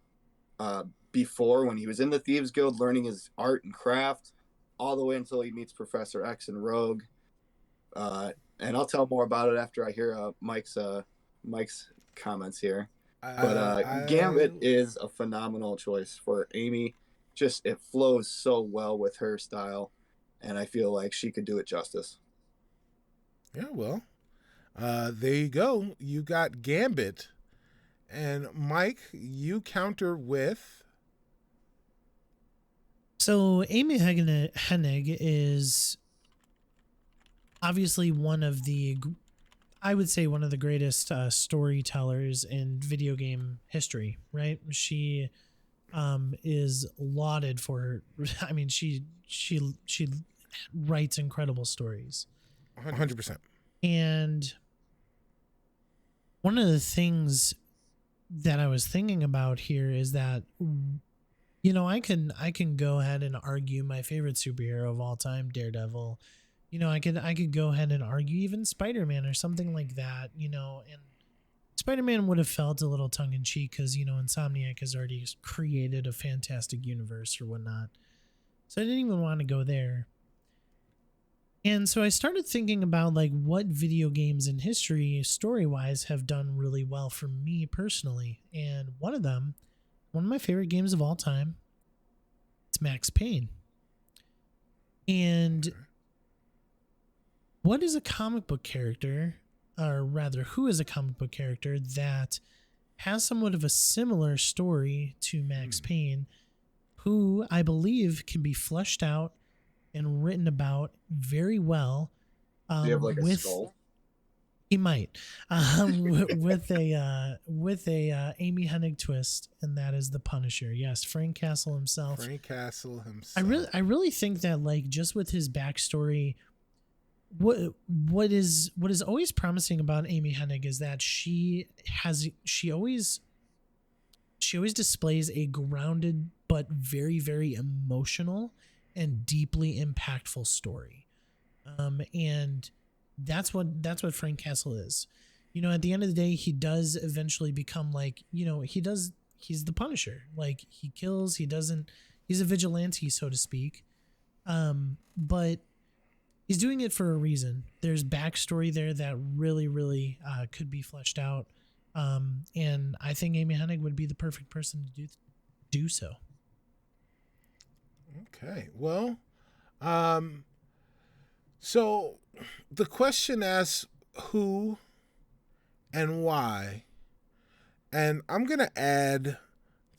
before when he was in the Thieves Guild learning his art and craft all the way until he meets Professor X and Rogue. And I'll tell more about it after I hear Mike's comments here. But Gambit is a phenomenal choice for Amy. Just it flows so well with her style, and I feel like she could do it justice. Yeah, well, there you go. You got Gambit. And Mike, you counter with... So Amy Hennig is obviously one of the greatest storytellers in video game history, right? She is lauded for her. I mean, she writes incredible stories. 100%. And one of the things that I was thinking about here is that, you know, I can go ahead and argue my favorite superhero of all time, Daredevil. You know, I could go ahead and argue even Spider-Man or something like that, you know, and Spider-Man would have felt a little tongue-in-cheek because, you know, Insomniac has already created a fantastic universe or whatnot. So I didn't even want to go there. And so I started thinking about like what video games in history, story-wise, have done really well for me personally. And one of my favorite games of all time, it's Max Payne. And what is a comic book character, or rather, who is a comic book character that has somewhat of a similar story to Max Payne, who I believe can be fleshed out and written about very well. Do you have like a skull? He might, with a Amy Hennig twist, and that is the Punisher. Yes, Frank Castle himself. I really think that, like, just with his backstory, what is always promising about Amy Hennig is that she always displays a grounded but very, very emotional and deeply impactful story. And that's what Frank Castle is. You know, at the end of the day, he does eventually become like, you know, he's the Punisher. Like, he kills, he's a vigilante, so to speak. But he's doing it for a reason. There's backstory there that really, really could be fleshed out. And I think Amy Hennig would be the perfect person to do so. Okay. Well, so the question asks who and why, and I'm going to add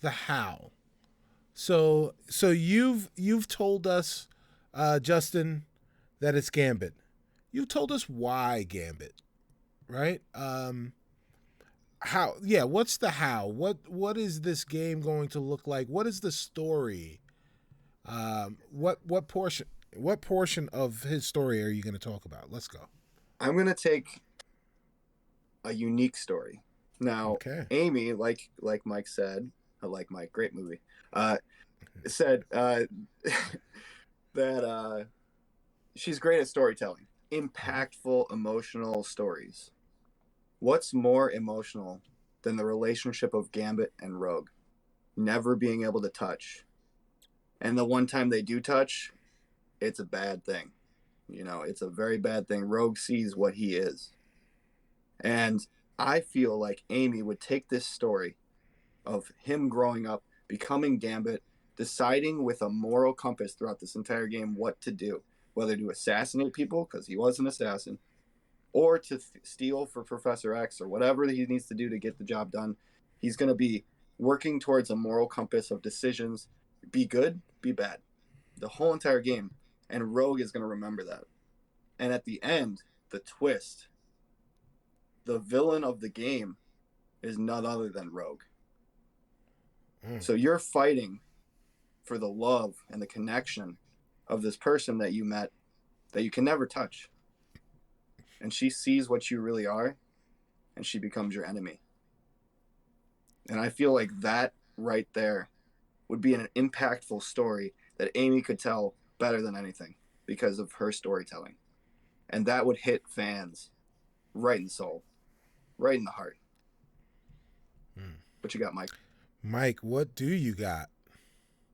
the how. So you've told us, Justin, that it's Gambit. You've told us why Gambit, right? How? Yeah. What's the how? What is this game going to look like? What is the story? What portion of his story are you going to talk about? Let's go. I'm going to take a unique story. Now, okay. Amy, like Mike said, like Mike, great movie, said that she's great at storytelling, impactful, emotional stories. What's more emotional than the relationship of Gambit and Rogue? Never being able to touch. And the one time they do touch, it's a bad thing. You know, it's a very bad thing. Rogue sees what he is. And I feel like Amy would take this story of him growing up, becoming Gambit, deciding with a moral compass throughout this entire game what to do, whether to assassinate people, because he was an assassin, or to steal for Professor X, or whatever he needs to do to get the job done. He's going to be working towards a moral compass of decisions. Be good, be bad. The whole entire game. And Rogue is going to remember that. And at the end, the twist, the villain of the game is none other than Rogue. So you're fighting for the love and the connection of this person that you met that you can never touch. And she sees what you really are, and she becomes your enemy. And I feel like that right there would be an impactful story that Amy could tell better than anything because of her storytelling. And that would hit fans right in the soul, right in the heart. What you got, Mike? Mike, what do you got?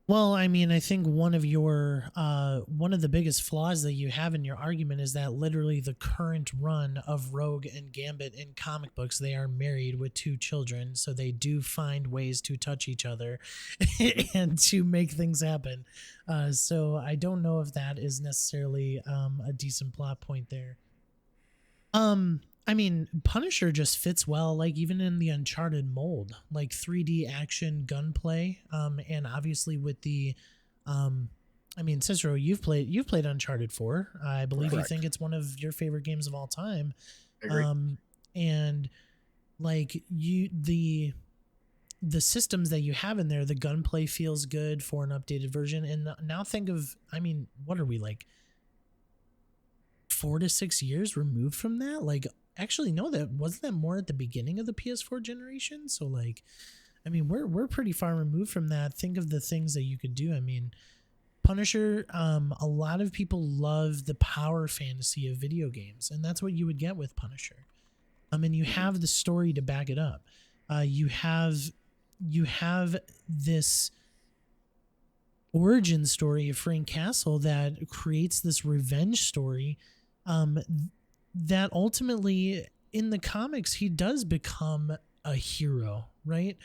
Well, I mean, I think one of the biggest flaws that you have in your argument is that literally the current run of Rogue and Gambit in comic books, they are married with 2 children, so they do find ways to touch each other and to make things happen. So I don't know if that is necessarily a decent plot point there. I mean, Punisher just fits well, like even in the Uncharted mold, like 3D action gunplay. And obviously with the, I mean, Cicero, you've played Uncharted 4. I believe Correct. You think it's one of your favorite games of all time. I agree. And like the systems that you have in there, the gunplay feels good for an updated version. And now think of, I mean, what are we, like 4 to 6 years removed from that? Like actually no, that wasn't that more at the beginning of the PS4 generation. So like, I mean, we're pretty far removed from that. Think of the things that you could do. I mean, Punisher, a lot of people love the power fantasy of video games, and that's what you would get with Punisher. And you have the story to back it up. You have this origin story of Frank Castle that creates this revenge story, that ultimately in the comics he does become a hero, right?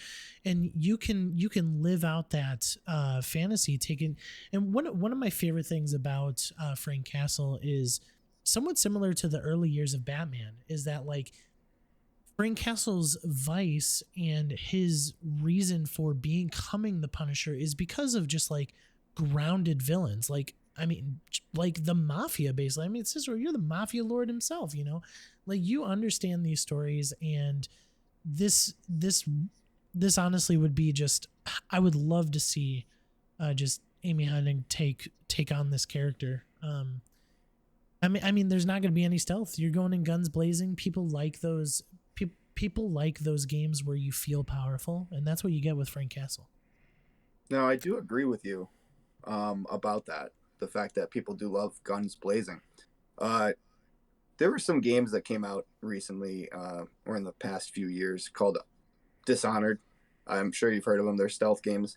And you can live out that fantasy taken. And one of my favorite things about Frank Castle is somewhat similar to the early years of Batman, is that like Frank Castle's vice and his reason for becoming the Punisher is because of just like grounded villains. Like, I mean, like the mafia, basically. I mean, Cicero, you're the mafia lord himself, you know? Like, you understand these stories, and this honestly would be just, I would love to see just Amy Hennig take on this character. I mean, there's not going to be any stealth. You're going in guns blazing. People like those. People like those games where you feel powerful, and that's what you get with Frank Castle. No, I do agree with you about that. The fact that people do love guns blazing. There were some games that came out recently, or in the past few years, called Dishonored. I'm sure you've heard of them. They're stealth games.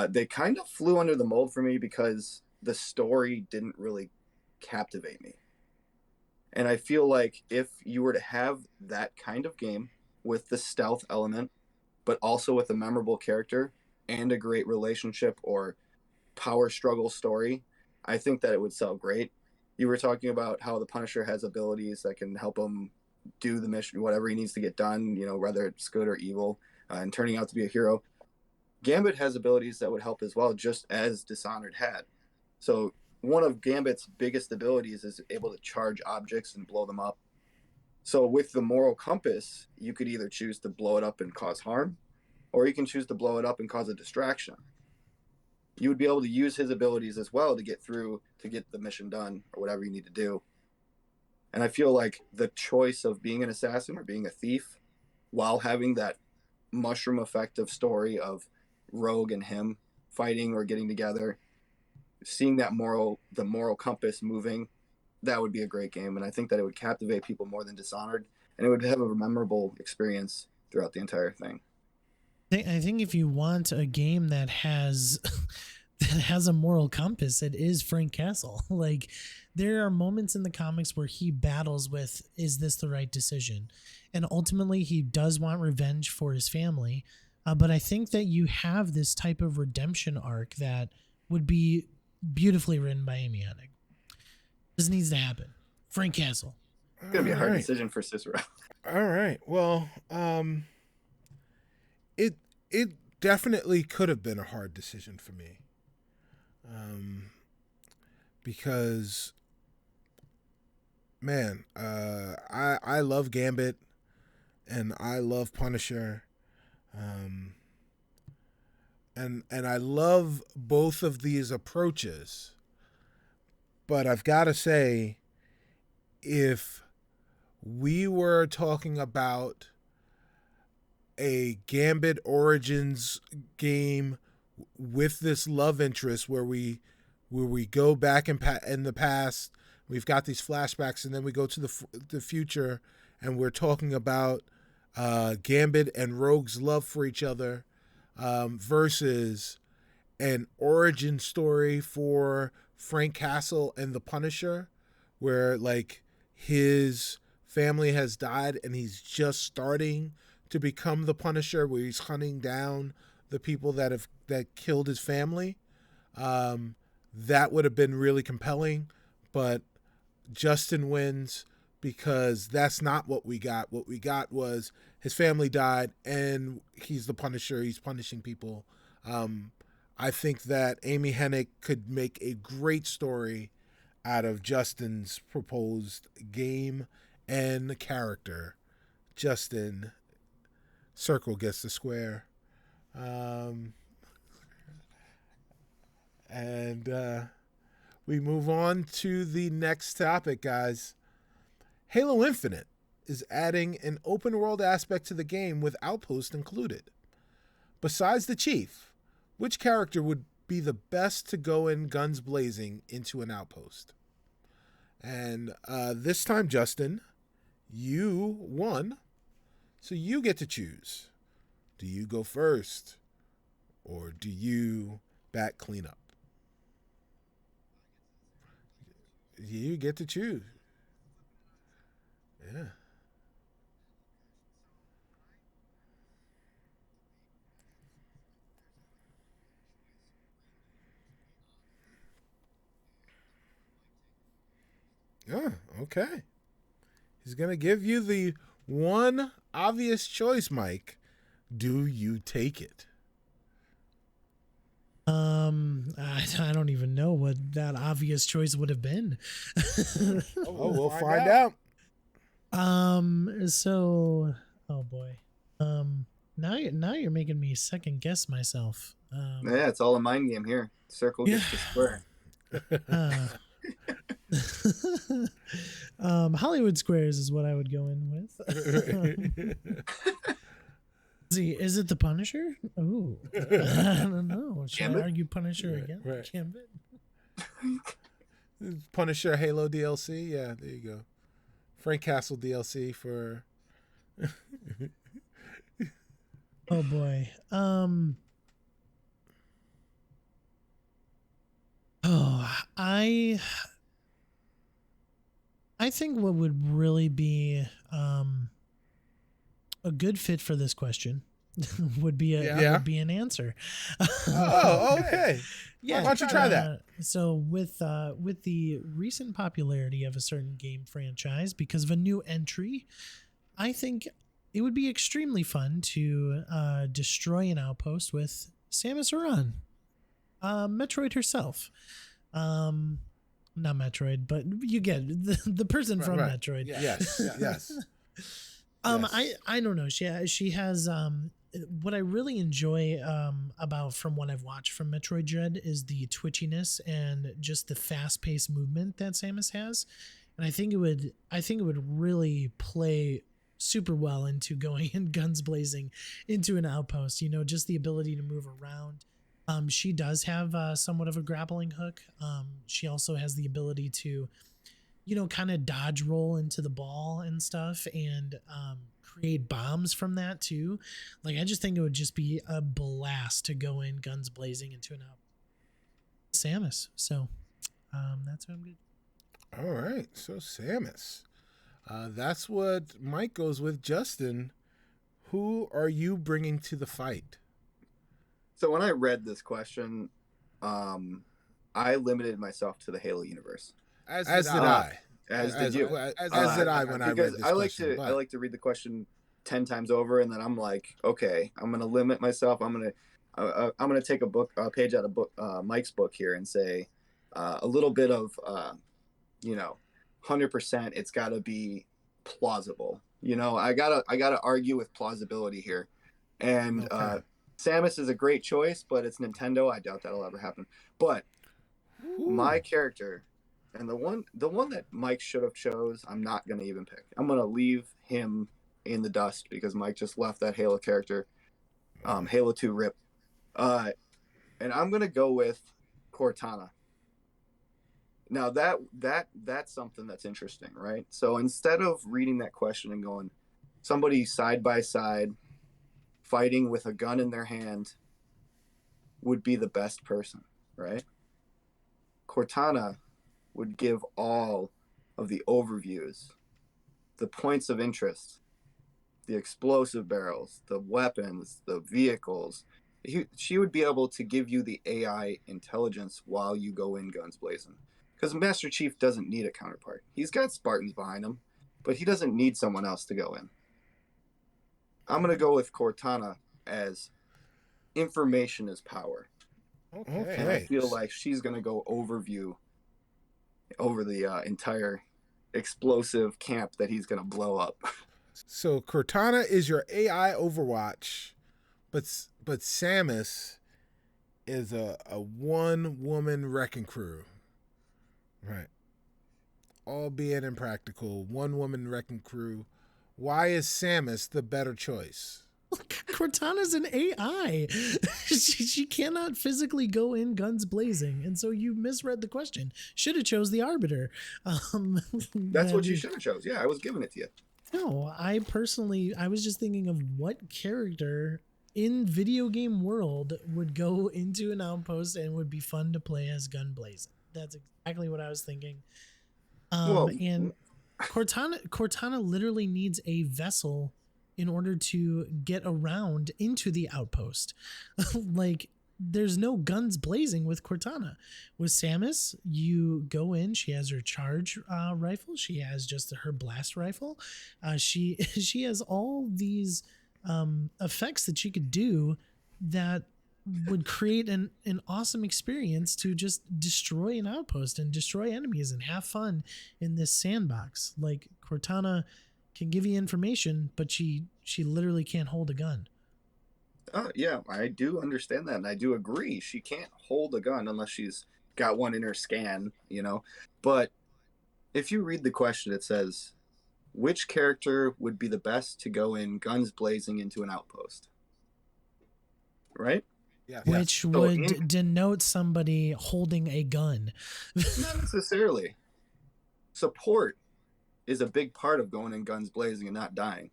They kind of flew under the mold for me because the story didn't really captivate me. And I feel like if you were to have that kind of game with the stealth element, but also with a memorable character and a great relationship or power struggle story, I think that it would sell great. You were talking about how the Punisher has abilities that can help him do the mission, whatever he needs to get done, you know, whether it's good or evil, and turning out to be a hero. Gambit has abilities that would help as well, just as Dishonored had. So one of Gambit's biggest abilities is able to charge objects and blow them up. So with the moral compass, you could either choose to blow it up and cause harm, or you can choose to blow it up and cause a distraction. You would be able to use his abilities as well to get through, to get the mission done, or whatever you need to do. And I feel like the choice of being an assassin or being a thief, while having that mushroom effect of story of Rogue and him fighting or getting together, seeing that the moral compass moving, that would be a great game. And I think that it would captivate people more than Dishonored, and it would have a memorable experience throughout the entire thing. I think if you want a game that has that has a moral compass, it is Frank Castle. Like, there are moments in the comics where he battles with, is this the right decision? And ultimately he does want revenge for his family. But I think that you have this type of redemption arc that would be beautifully written by Amy Hennig. This needs to happen. Frank Castle. It's going to be a hard decision for Cicero. All right. Well, it definitely could have been a hard decision for me. Because, man, I love Gambit and I love Punisher. And I love both of these approaches. But I've got to say, if we were talking about a Gambit Origins game with this love interest where we go back in the past, we've got these flashbacks, and then we go to the future, and we're talking about Gambit and Rogue's love for each other, versus an origin story for Frank Castle and the Punisher, where like his family has died and he's just starting to become the Punisher, where he's hunting down the people that killed his family. That would have been really compelling, but Justin wins because that's not what we got. What we got was his family died and he's the Punisher. He's punishing people. I think that Amy Hennig could make a great story out of Justin's proposed game and character. Justin, circle gets the square. And we move on to the next topic, guys. Halo Infinite. is adding an open world aspect to the game with outposts included. Besides the chief, which character would be the best to go in guns blazing into an outpost? And this time, Justin, you won, so you get to choose. Do you go first, or do you back cleanup? You get to choose. Yeah. Yeah, okay. He's going to give you the one obvious choice, Mike. Do you take it? I don't even know what that obvious choice would have been. We'll find out. So, oh boy. Now you're making me second guess myself. Yeah, it's all a mind game here. Circle gets the square. Hollywood Squares is what I would go in with. See, is it the Punisher? Ooh, I don't know. Should I argue Punisher again? Right. Gambit. Punisher Halo DLC. Yeah, there you go. Frank Castle DLC for. Oh boy. I think what would really be a good fit for this question would be would be an answer. Oh, okay. Yeah, why don't you try that? So with the recent popularity of a certain game franchise because of a new entry, I think it would be extremely fun to destroy an outpost with Samus Aran, Metroid herself. Not Metroid, but you get the person from Metroid. Yes. I don't know. She has what I really enjoy about from what I've watched from Metroid Dread is the twitchiness and just the fast-paced movement that Samus has, and I think it would really play super well into going in guns blazing into an outpost. You know, just the ability to move around. She does have somewhat of a grappling hook. She also has the ability to, kind of dodge roll into the ball and stuff and create bombs from that too. Like, I just think it would just be a blast to go in guns blazing into an Samus. So that's what I'm good. All right. So Samus. That's what Mike goes with. Justin, who are you bringing to the fight? So when I read this question, I limited myself to the Halo universe. As did I. As did you. As did I when I read this question. I like to read the question 10 times over, and then I'm like, okay, I'm gonna limit myself. I'm gonna take a page out of Mike's book here and say a little bit of 100%. It's got to be plausible. I gotta argue with plausibility here, and Samus is a great choice, but it's Nintendo. I doubt that'll ever happen. But my character, and the one that Mike should have chose, I'm not going to even pick. I'm going to leave him in the dust because Mike just left that Halo character. Halo 2 rip. And I'm going to go with Cortana. Now that's something that's interesting, right? So instead of reading that question and going, somebody side by side fighting with a gun in their hand would be the best person, right? Cortana would give all of the overviews, the points of interest, the explosive barrels, the weapons, the vehicles. She would be able to give you the AI intelligence while you go in guns blazing. Because Master Chief doesn't need a counterpart. He's got Spartans behind him, but he doesn't need someone else to go in. I'm going to go with Cortana as information is power. Okay. And I feel like she's going to go overview over the entire explosive camp that he's going to blow up. So Cortana is your AI Overwatch, but Samus is a one-woman wrecking crew. Right. Albeit impractical, one-woman wrecking crew why is Samus the better choice? Cortana's an AI. She cannot physically go in guns blazing, and so you misread the question. Should have chose the Arbiter. That's what you should have chose. Yeah, I was giving it to you. No, I was just thinking of what character in video game world would go into an outpost and would be fun to play as gun blazing. That's exactly what I was thinking. And Cortana literally needs a vessel in order to get around into the outpost. Like, there's no guns blazing with Cortana. With Samus, you go in, she has her charge rifle, she has just her blast rifle. She has all these effects that she could do that would create an awesome experience to just destroy an outpost and destroy enemies and have fun in this sandbox. Like, Cortana can give you information, but she literally can't hold a gun. Yeah, I do understand that, and I do agree. She can't hold a gun unless she's got one in her scan, you know. But if you read the question, it says, which character would be the best to go in guns blazing into an outpost? Right? Yeah. Which would denote somebody holding a gun. Not necessarily. Support is a big part of going in guns blazing and not dying.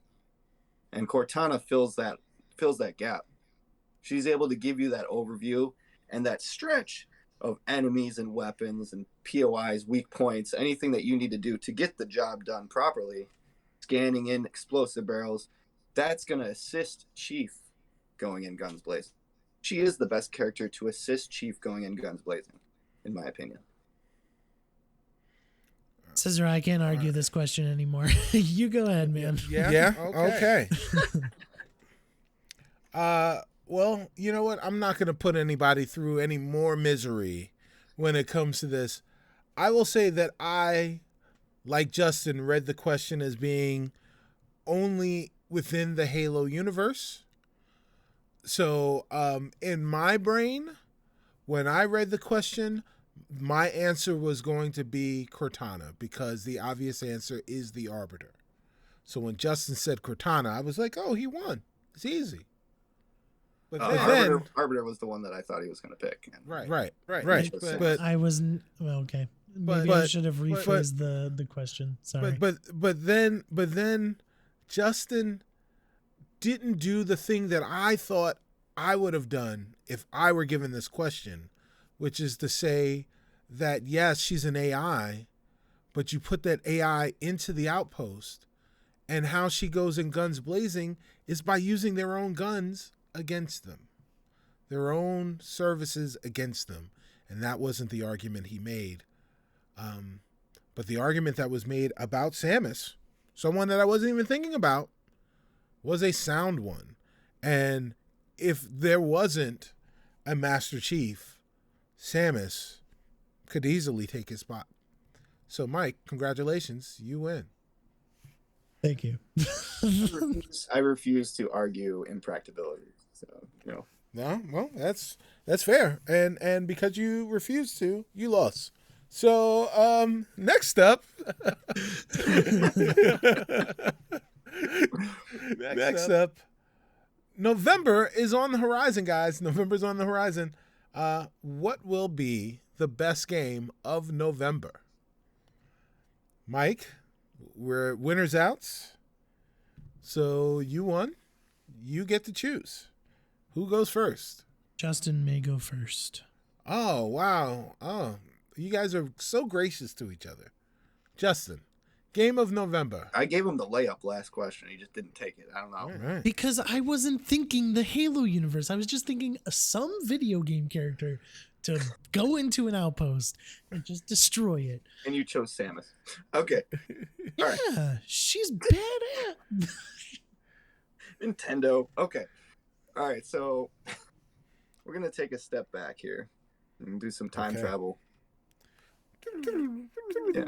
And Cortana fills that gap. She's able to give you that overview and that stretch of enemies and weapons and POIs, weak points, anything that you need to do to get the job done properly. Scanning in explosive barrels, that's going to assist Chief going in guns blazing. She is the best character to assist Chief going in guns blazing, in my opinion. Cicero, I can't argue this question anymore. You go ahead, man. Yeah? Okay. Well, you know what? I'm not going to put anybody through any more misery when it comes to this. I will say that I, like Justin, read the question as being only within the Halo universe. So, in my brain, when I read the question, my answer was going to be Cortana, because the obvious answer is the Arbiter. So when Justin said Cortana, I was like, oh, he won. It's easy. But then Arbiter was the one that I thought he was going to pick. Right. But I wasn't. Well, okay. Maybe I should have rephrased the question. Sorry. But then Justin didn't do the thing that I thought I would have done if I were given this question, which is to say that, yes, she's an AI, but you put that AI into the outpost, and how she goes in guns blazing is by using their own guns against them, their own services against them. And that wasn't the argument he made. But the argument that was made about Samus, someone that I wasn't even thinking about, was a sound one. And if there wasn't a Master Chief, Samus could easily take his spot. So, Mike, congratulations. You win. Thank you. I refuse to argue impracticability. So, No, well, that's fair. And because you refused to, you lost. So, next up. Next up. November is on the horizon, guys. November's on the horizon. What will be the best game of November? Mike, we're winners outs. So you won. You get to choose. Who goes first? Justin may go first. Oh, wow. Oh, you guys are so gracious to each other. Justin, game of November. I gave him the layup last question. He just didn't take it. I don't know. All right. Because I wasn't thinking the Halo universe. I was just thinking some video game character to go into an outpost and just destroy it. And you chose Samus. Okay. Yeah, All right. she's badass. Nintendo. Okay. All right. So we're going to take a step back here and do some time travel. Yeah.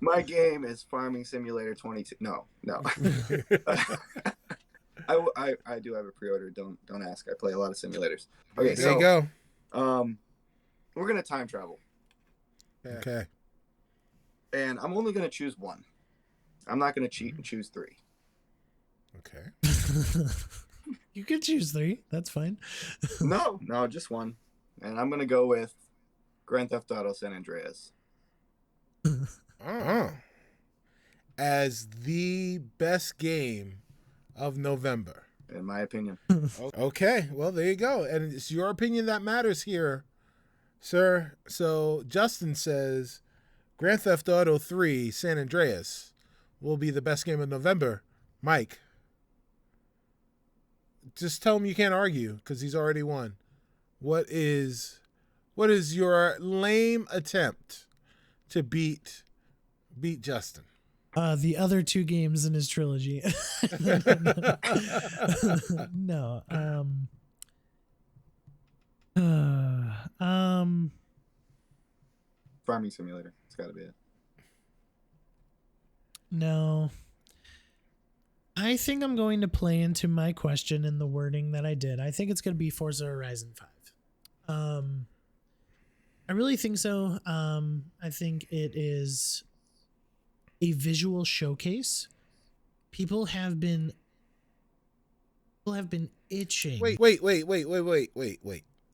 my game is Farming Simulator 22. No. I do have a pre-order. Don't ask. I play a lot of simulators. Okay, there you go. We're gonna time travel. Okay. And I'm only gonna choose one. I'm not going to cheat and choose 3. Okay. You could choose 3. That's fine. No, just 1. And I'm going to go with Grand Theft Auto San Andreas. Oh. As the best game of November. In my opinion. Okay, well, there you go. And it's your opinion that matters here, sir. So Justin says Grand Theft Auto 3 San Andreas will be the best game of November. Mike, just tell him you can't argue because he's already won. What is your lame attempt to beat Justin? The other 2 games in his trilogy. No. Farming Simulator. It's got to be it. No. I think I'm going to play into my question in the wording that I did. I think it's going to be Forza Horizon 5. I really think so. I think it is a visual showcase. People have been itching. Wait.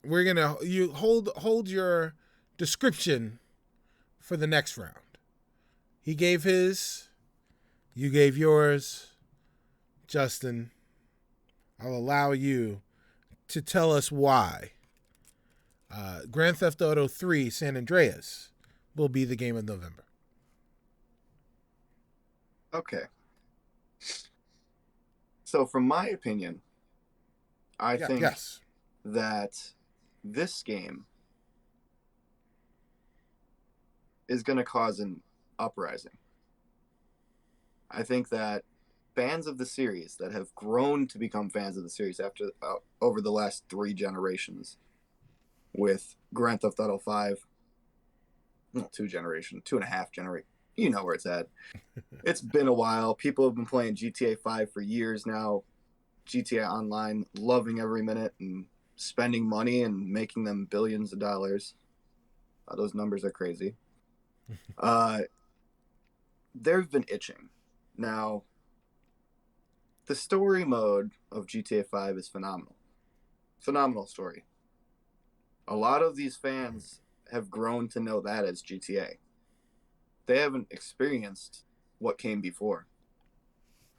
We're gonna hold your description for the next round. He gave his, you gave yours. Justin, I'll allow you to tell us why Grand Theft Auto 3 San Andreas will be the game of November. Okay. So, from my opinion, I think that this game is going to cause an uprising. I think that fans of the series that have grown to become fans of the series after over the last 3 generations with Grand Theft Auto 5, well, 2 generations, 2.5 generations, you know where it's at. It's been a while. People have been playing GTA 5 for years now. GTA Online, loving every minute and spending money and making them billions of dollars. Those numbers are crazy. They've been itching. Now, the story mode of GTA 5 is phenomenal. Phenomenal story. A lot of these fans have grown to know that as GTA. They haven't experienced what came before.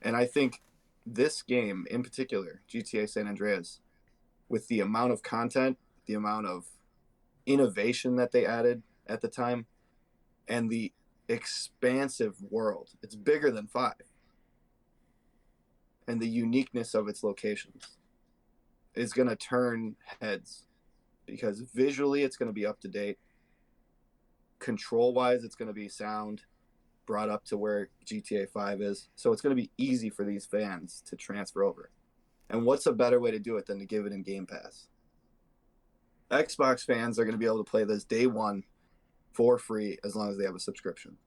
And I think this game in particular, GTA San Andreas, with the amount of content, the amount of innovation that they added at the time, and the expansive world, it's bigger than 5, and the uniqueness of its locations is going to turn heads, because visually it's going to be up to date. Control wise, it's going to be sound, brought up to where GTA 5 is. So it's going to be easy for these fans to transfer over. And what's a better way to do it than to give it in Game Pass? Xbox fans are going to be able to play this day one for free as long as they have a subscription.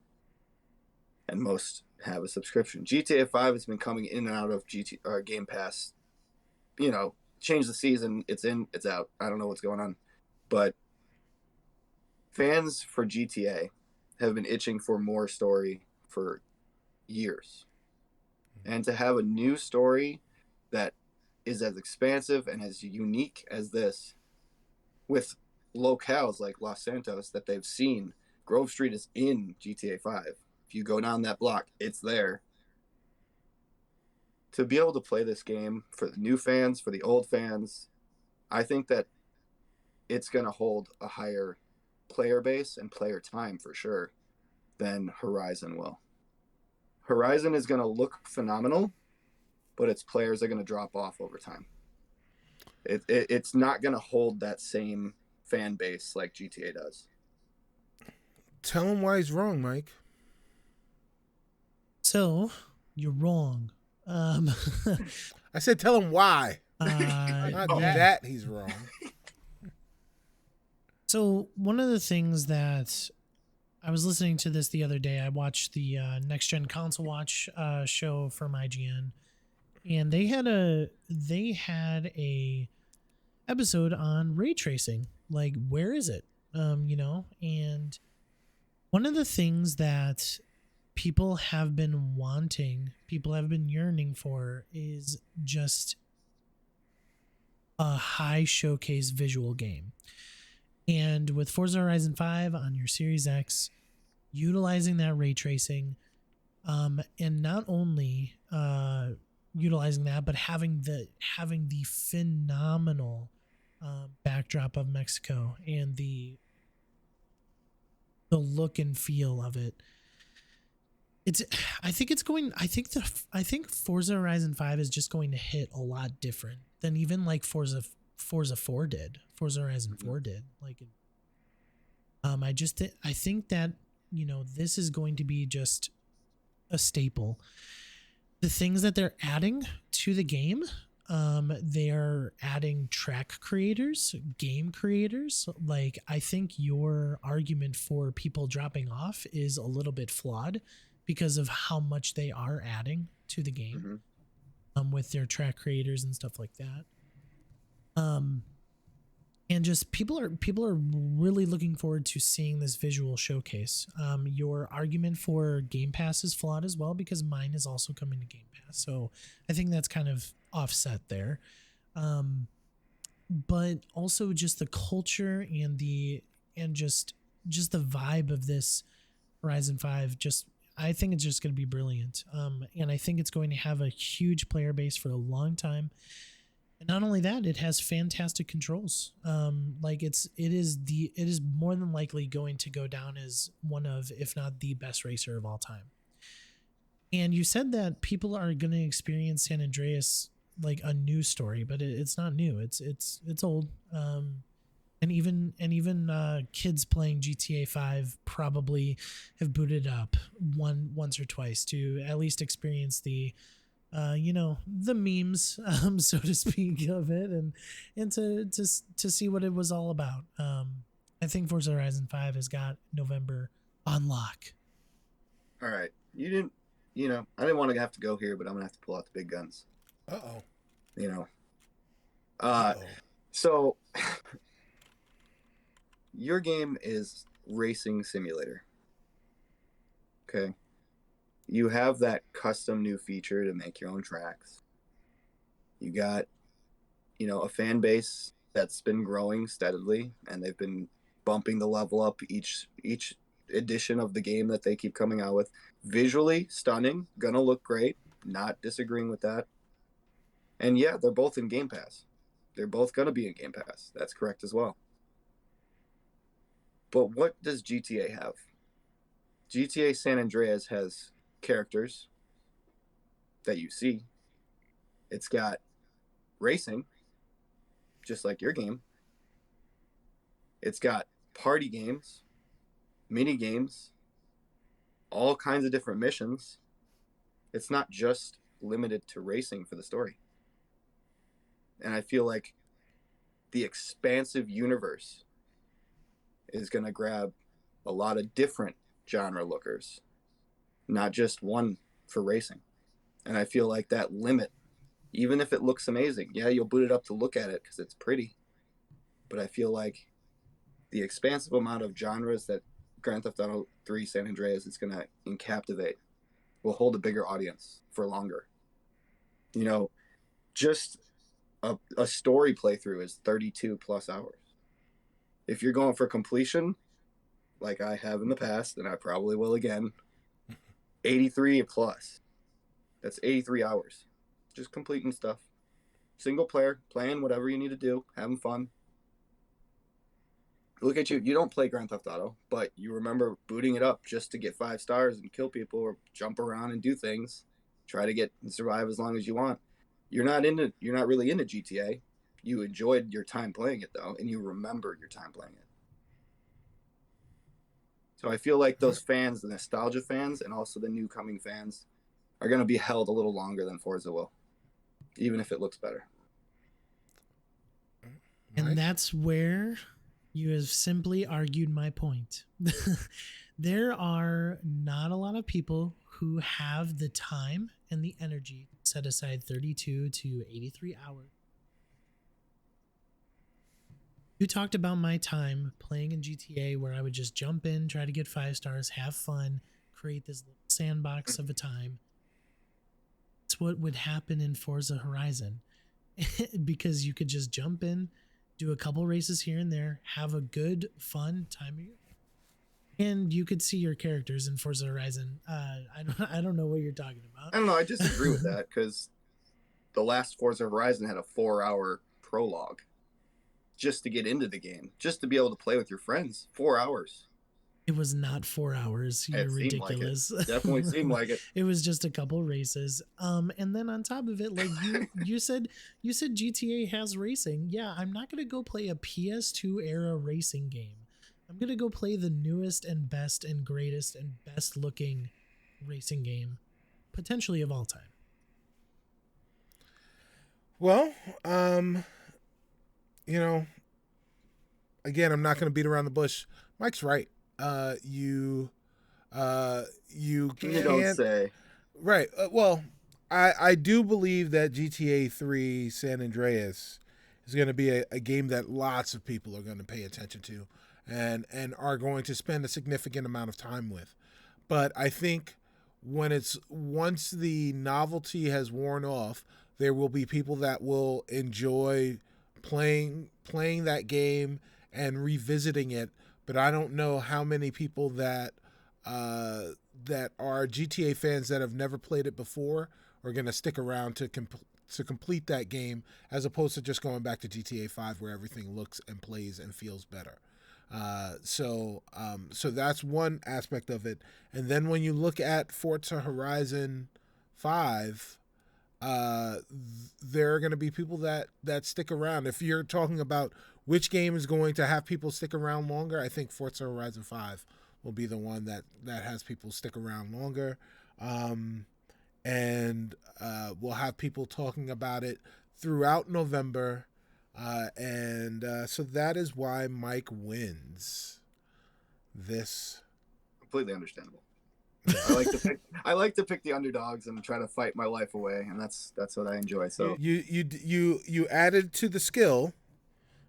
And most have a subscription. GTA 5 has been coming in and out of Game Pass. You know, change the season, it's in, it's out. I don't know what's going on. But fans for GTA have been itching for more story for years. And to have a new story that is as expansive and as unique as this, with locales like Los Santos that they've seen. Grove Street is in GTA 5. If you go down that block, it's there. To be able to play this game for the new fans, for the old fans, I think that it's going to hold a higher player base and player time for sure than Horizon will. Horizon is going to look phenomenal, but its players are going to drop off over time. It's not going to hold that same fan base like GTA does. Tell him why he's wrong, Mike. So, you're wrong. I said tell him why. Not that he's wrong. So, one of the things that I was listening to this the other day, I watched the Next Gen Console Watch show from IGN, and they had a episode on ray tracing. Like, where is it? And one of the things that people have been wanting, people have been yearning for is just a high showcase visual game. And with Forza Horizon 5 on your Series X, utilizing that ray tracing, and not only utilizing that, but having the phenomenal backdrop of Mexico and the look and feel of it. I think Forza Horizon 5 is just going to hit a lot different than even like Forza 4 did. Forza Horizon 4 did. Like, I think that, you know, this is going to be just a staple. The things that they're adding to the game, they're adding track creators, game creators. Like, I think your argument for people dropping off is a little bit flawed because of how much they are adding to the game, with their track creators and stuff like that. And just people are really looking forward to seeing this visual showcase. Your argument for Game Pass is flawed as well because mine is also coming to Game Pass. So I think that's kind of offset there. But also just the culture and just the vibe of this Horizon 5, I think it's just going to be brilliant. And I think it's going to have a huge player base for a long time. And not only that, it has fantastic controls. Like it is more than likely going to go down as one of, if not the best racer of all time. And you said that people are going to experience San Andreas like a new story, but it's not new. It's old. And even kids playing GTA 5 probably have booted up once or twice to at least experience the the memes, so to speak, of it, and to see what it was all about. I think Forza Horizon 5 has got November on lock. All right. I didn't want to have to go here, but I'm going to have to pull out the big guns. Uh-oh. So your game is racing simulator. Okay. You have that custom new feature to make your own tracks. You got, a fan base that's been growing steadily, and they've been bumping the level up each edition of the game that they keep coming out with. Visually stunning, gonna look great, not disagreeing with that. And yeah, they're both in Game Pass. They're both gonna be in Game Pass. That's correct as well. But what does GTA have? GTA San Andreas has characters that you see. It's got racing, just like your game. It's got party games, mini games, all kinds of different missions. It's not just limited to racing for the story. And I feel like the expansive universe is going to grab a lot of different genre lookers, not just one for racing. And I feel like that limit, even if it looks amazing, yeah, you'll boot it up to look at it because it's pretty. But I feel like the expansive amount of genres that Grand Theft Auto 3 San Andreas is going to captivate will hold a bigger audience for longer. Just a story playthrough is 32 plus hours. If you're going for completion, like I have in the past, and I probably will again, 83 plus. That's 83 hours. Just completing stuff. Single player, playing whatever you need to do, having fun. Look at you. You don't play Grand Theft Auto, but you remember booting it up just to get 5 stars and kill people or jump around and do things. Try to get and survive as long as you want. You're not really into GTA. You enjoyed your time playing it though, and you remember your time playing it. So I feel like those fans, the nostalgia fans, and also the new coming fans, are going to be held a little longer than Forza will, even if it looks better. And that's where you have simply argued my point. There are not a lot of people who have the time and the energy to set aside 32 to 83 hours. You talked about my time playing in GTA where I would just jump in, try to get 5 stars, have fun, create this little sandbox of a time. It's what would happen in Forza Horizon because you could just jump in, do a couple races here and there, have a good, fun time of year. And you could see your characters in Forza Horizon. I don't know what you're talking about. I don't know. I disagree with that because the last Forza Horizon had a 4-hour prologue just to get into the game, just to be able to play with your friends. 4 hours. It was not 4 hours. You're ridiculous. Like it. Definitely seemed like it. It was just a couple races. And then on top of it, like you said GTA has racing. Yeah, I'm not gonna go play a PS2 era racing game. I'm gonna go play the newest and best and greatest and best looking racing game, potentially of all time. Well, again, I'm not going to beat around the bush. Mike's right. You don't say. Right. Well, I do believe that GTA 3 San Andreas is going to be a game that lots of people are going to pay attention to and are going to spend a significant amount of time with. But I think once the novelty has worn off, there will be people that will enjoy playing that game and revisiting it. But I don't know how many people that are GTA fans that have never played it before are going to stick around to complete that game, as opposed to just going back to GTA 5 where everything looks and plays and feels better. So that's one aspect of it. And then when you look at Forza Horizon 5, there are going to be people that stick around. If you're talking about which game is going to have people stick around longer, I think Forza Horizon 5 will be the one that has people stick around longer. And we'll have people talking about it throughout November. So that is why Mike wins this. Completely understandable. I like to pick the underdogs and try to fight my life away, and that's what I enjoy. So you added to the skill,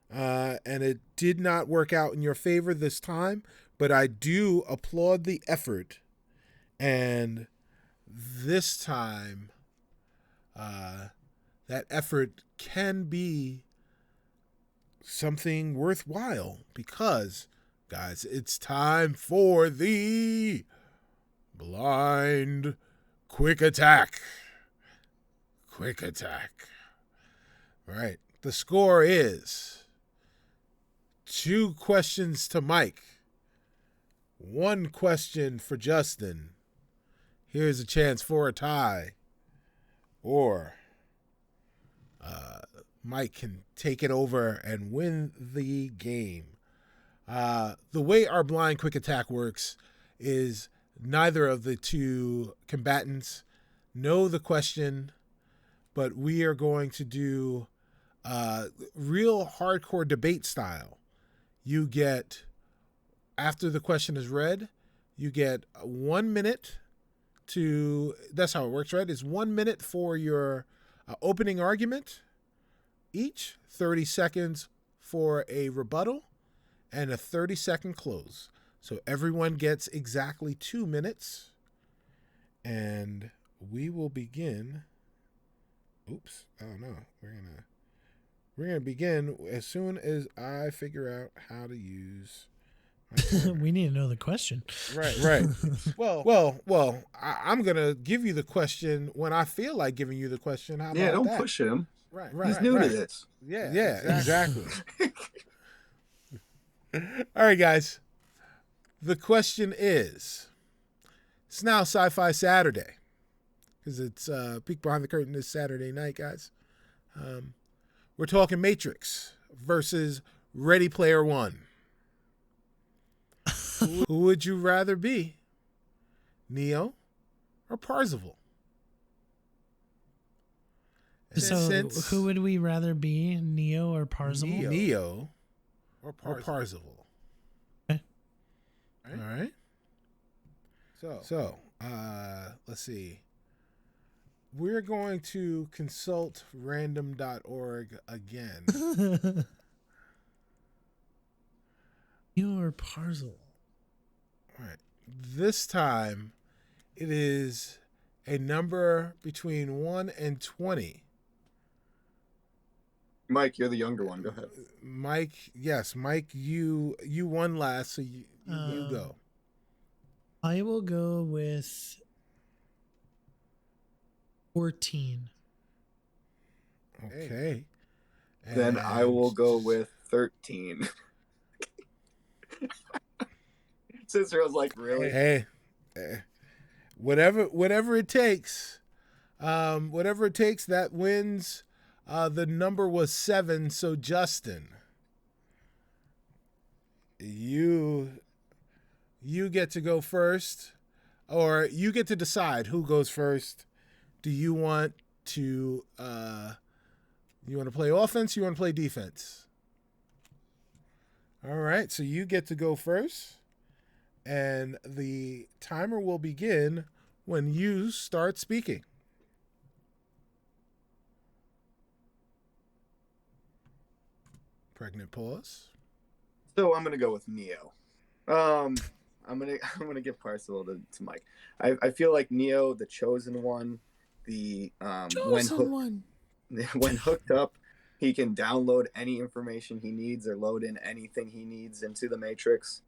and it did not work out in your favor this time. But I do applaud the effort, and this time, that effort can be something worthwhile because, guys, it's time for the blind quick attack. Quick attack. All right. The score is 2 questions to Mike, 1 question for Justin. Here's a chance for a tie. Or Mike can take it over and win the game. The way our blind quick attack works is neither of the two combatants know the question, but we are going to do real hardcore debate style. You get, after the question is read, you get 1 minute to, that's how it works, right? It's 1 minute for your opening argument, each 30 seconds for a rebuttal, and a 30-second close. So everyone gets exactly 2 minutes, and we will begin. Oops. Oh no. We're gonna begin as soon as I figure out how to use my timer. We need to know the question. Right. Well. I'm gonna give you the question when I feel like giving you the question. How about don't that? push him. Right. He's new to this. Yeah, exactly. All right, guys. The question is, it's now Sci-Fi Saturday, because it's Peek Behind the Curtain this Saturday night, guys. We're talking Matrix versus Ready Player One. Who would you rather be, Neo or Parzival? So who would we rather be, Neo or Parzival? Neo or Parzival. Okay. All right. So, let's see. We're going to consult random.org again. Neo or Parzival? All right. This time, It is a number between 1 and 20. Mike, you're the younger one. Go ahead. Mike, yes, Mike, you won last, so you go. I will go with 14. Okay. Then I will go with 13. Cicero's like, really? Hey, whatever it takes. Whatever it takes, that wins. The number was 7, so Justin, you get to go first, or you get to decide who goes first. Do you want to play offense? You want to play defense? All right, so you get to go first, and the timer will begin when you start speaking. Pregnant pause. So I'm gonna go with Neo. I'm gonna give Parcel to Mike. I feel like Neo, the chosen one, when hooked up, he can download any information he needs or load in anything he needs into the Matrix.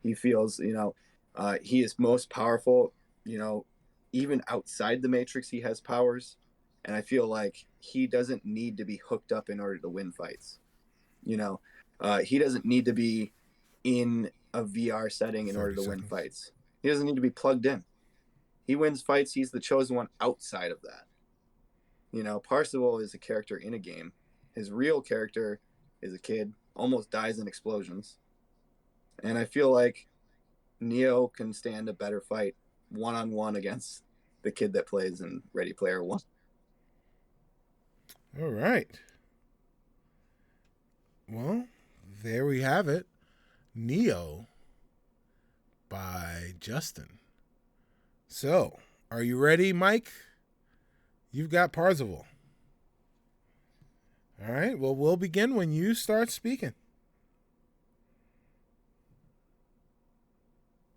He feels, he is most powerful. Even outside the Matrix, he has powers, and I feel like he doesn't need to be hooked up in order to win fights. He doesn't need to be in a VR setting in order to win fights. He doesn't need to be plugged in. He wins fights. He's the chosen one outside of that. Parzival is a character in a game. His real character is a kid, almost dies in explosions. And I feel like Neo can stand a better fight one-on-one against the kid that plays in Ready Player One. All right. Well, there we have it. Neo by Justin. So, are you ready, Mike? You've got Parzival. All right. Well, we'll begin when you start speaking.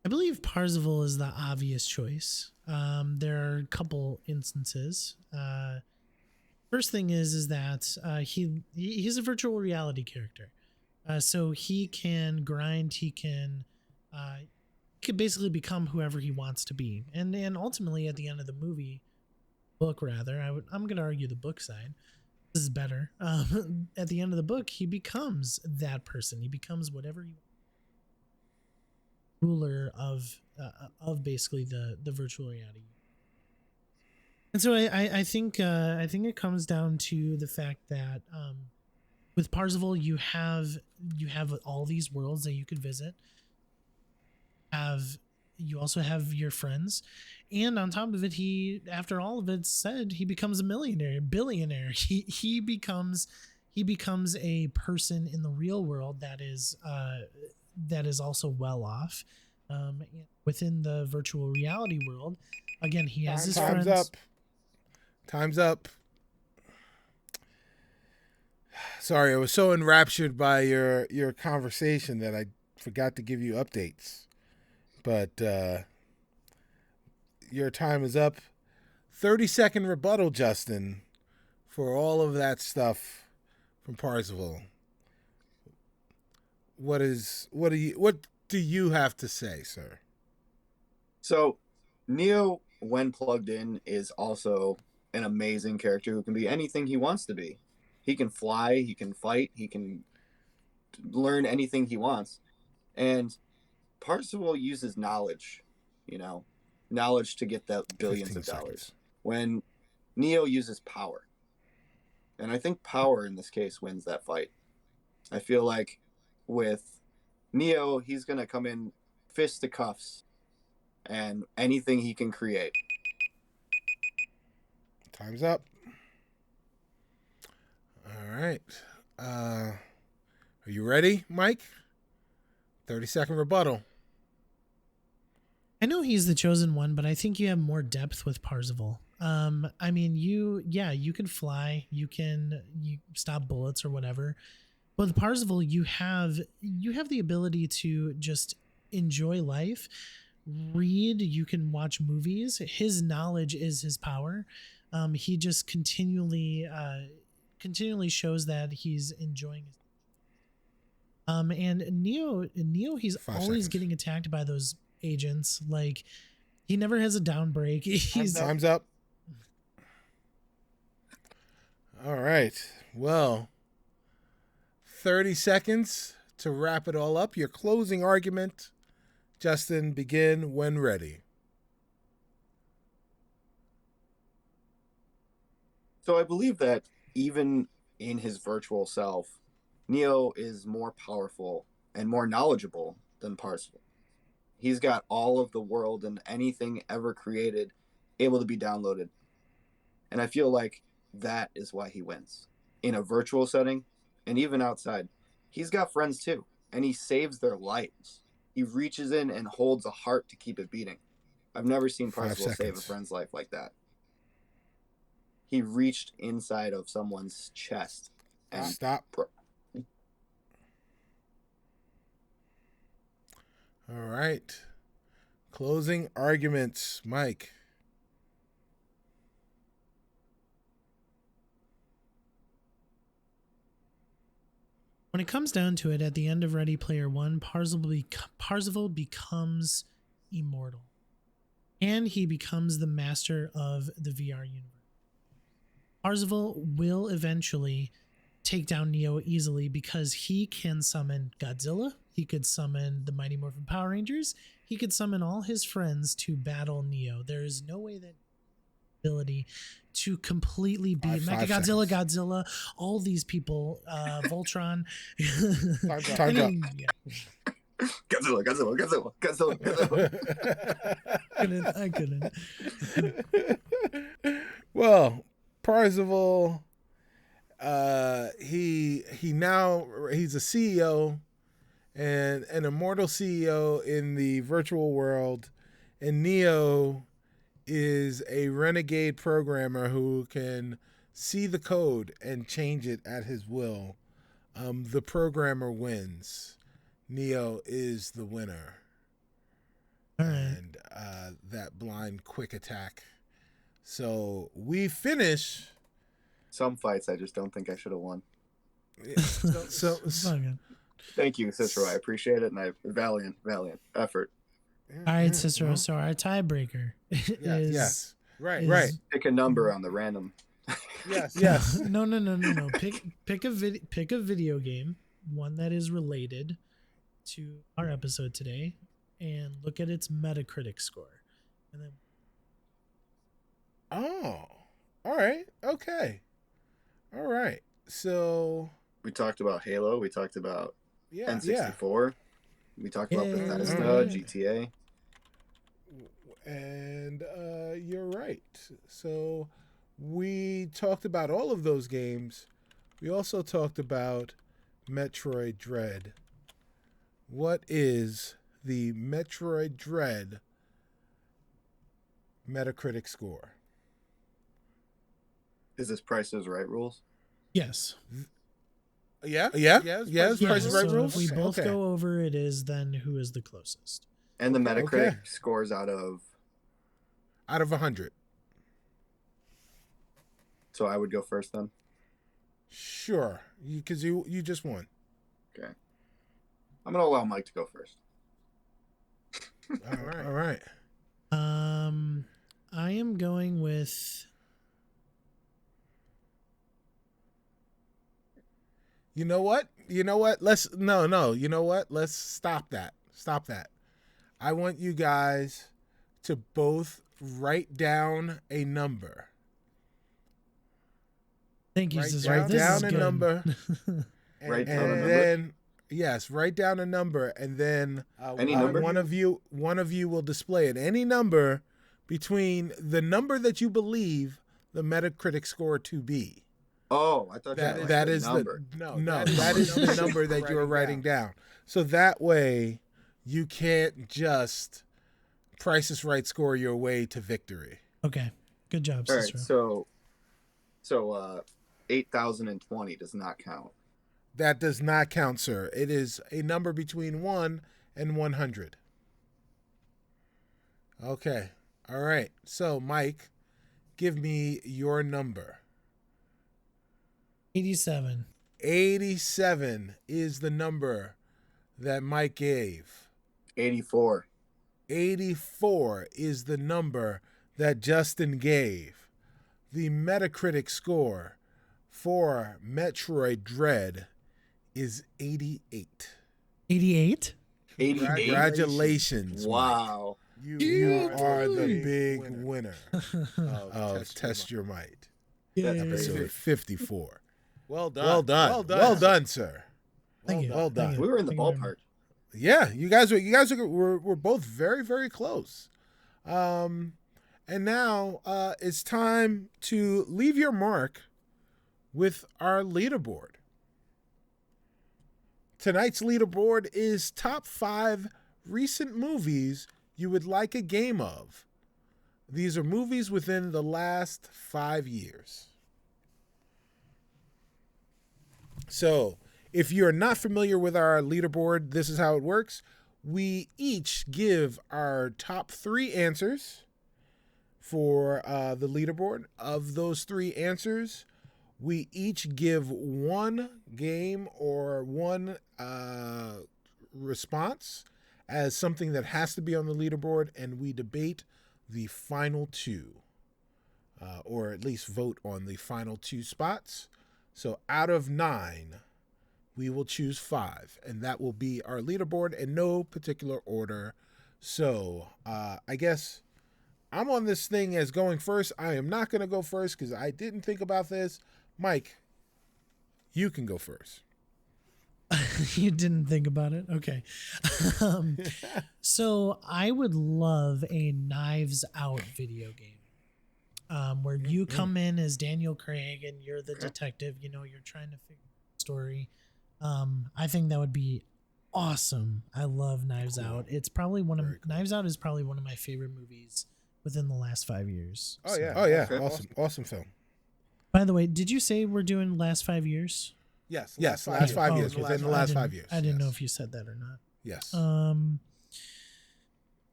I believe Parzival is the obvious choice. There are a couple instances. First thing is that he's a virtual reality character, so he can grind. He could basically become whoever he wants to be, and ultimately at the end of the book rather, I'm going to argue the book side. This is better. At the end of the book, he becomes that person. He becomes whatever he ruler of basically the virtual reality. And so I think it comes down to the fact that with Parzival you have all these worlds that you could visit. You also have your friends, and on top of it, after all of it's said, he becomes a billionaire. He becomes a person in the real world that is also well off. Within the virtual reality world, again, he has his friends. Time's up. Sorry, I was so enraptured by your conversation that I forgot to give you updates. But your time is up. 30-second rebuttal, Justin, for all of that stuff from Parzival. What do you have to say, sir? So, Neo, when plugged in, is also an amazing character who can be anything he wants to be. He can fly, he can fight, he can learn anything he wants. And Parzival uses knowledge, knowledge to get that billions of dollars. When Neo uses power. And I think power in this case wins that fight. I feel like with Neo, he's going to come in fisticuffs and anything he can create. Time's up. All right. Are you ready, Mike? 30-second rebuttal. I know he's the chosen one, but I think you have more depth with Parzival. I mean, you can fly, you stop bullets or whatever. But with Parzival, you have the ability to just enjoy life read, you can watch movies. His knowledge is his power. He just continually shows that he's enjoying his and Neo he's 5 always seconds. getting attacked by those agents. Like, he never has a down break. He's Time's up. All right. Well, 30 seconds to wrap it all up. Your closing argument. Justin, begin when ready. So I believe that even in his virtual self, Neo is more powerful and more knowledgeable than Parsifal. He's got all of the world and anything ever created able to be downloaded. And I feel like that is why he wins. In a virtual setting, and even outside, he's got friends too, and he saves their lives. He reaches in and holds a heart to keep it beating. I've never seen 5 Parsifal save a seconds. friend's life like that. He reached inside of someone's chest and Stop. All right. Closing arguments. Mike. When it comes down to it, at the end of Ready Player One, Parsifal becomes immortal, and he becomes the master of the VR universe. Parsifal will eventually take down Neo easily because he can summon Godzilla, he could summon the Mighty Morphin Power Rangers, he could summon all his friends to battle Neo. There is no way that ability to completely beat 5 Mechagodzilla, seconds. Godzilla, all these people, Voltron. Time's up. Godzilla. I couldn't. Well, Parzival, he's a CEO and an immortal CEO in the virtual world, and Neo is a renegade programmer who can see the code and change it at his will. The programmer wins. Neo is the winner. All right. And that blind quick attack. So we finish. Some fights I just don't think I should have won. So It's all good. Thank you, Cicero. I appreciate it, and valiant effort. All right, Cicero. So our tiebreaker is yes. Right, is- right. Pick a number on the random. Yes. No. Pick a video game, one that is related to our episode today, and look at its Metacritic score, and then Oh. All right. Okay. All right. So We talked about Halo. We talked about yeah. N64. We talked about Yeah. Bethesda, Alright. GTA. And you're right. So we talked about all of those games. We also talked about Metroid Dread. What is the Metroid Dread Metacritic score? Is this Price is Right rules? yes. Yeah. Yeah, Price is Right so rules. if we both Okay. go over, it is then who is the closest. And the Metacritic Okay. scores out of. Out of 100. So I would go first then. Sure. Because you just won. Okay. I'm gonna allow Mike to go first. All right. I am going with. You know what? You know what? You know what? Let's stop that. I want you guys to both write down a number. Thank you, Write Cicero. This down is a good. number. Write down a number? Then yes, write down a number, and then Any number? one of you will display it. Any number between the number that you believe the Metacritic score to be. Oh, I thought That is number. that is the number that you are writing down. So that way, you can't just Price is Right score your way to victory. Okay, good job, All Cicero. right, so 8,020 does not count. That does not count, sir. It is a number between 1 and 100. Okay. All right. So, Mike, give me your number. 87. 87 is the number that Mike gave. 84. 84 is the number that Justin gave. The Metacritic score for Metroid Dread is 88. 88? 88. Congratulations. Wow. Mike. Yeah, You are boy. the big winner Of of Test Your Might. That's Yay. crazy. Episode 54. Well done. Well done. Well done, sir. Thank you. Well done. Thank you. We were in the Thank you very ballpark. much. Yeah, you guys were both very, very close. And now it's time to leave your mark with our leaderboard. Tonight's leaderboard is top 5 recent movies you would like a game of. These are movies within the last 5 years. So, if you're not familiar with our leaderboard, this is how it works. We each give our top 3 answers for the leaderboard. Of those 3 answers, we each give one game or one response as something that has to be on the leaderboard, and we debate the final 2, or at least vote on the final 2 spots. So out of 9, we will choose 5, and that will be our leaderboard in no particular order. So I guess I'm on this thing as going first. I am not going to go first because I didn't think about this. Mike, you can go first. You didn't think about it? Okay. So I would love a Knives Out video game. Where you come in as Daniel Craig and you're the detective, you know, you're trying to figure out the story. I think that would be awesome. I love Knives Out. It's probably Knives Out is probably one of my favorite movies within the last 5 years. Oh, So- yeah. Oh, yeah. Okay. Awesome film. By the way, did you say we're doing last 5 years? Yes, last 5 years. okay. Within the last 5 years. I didn't know Yes. if you said that or not. Yes.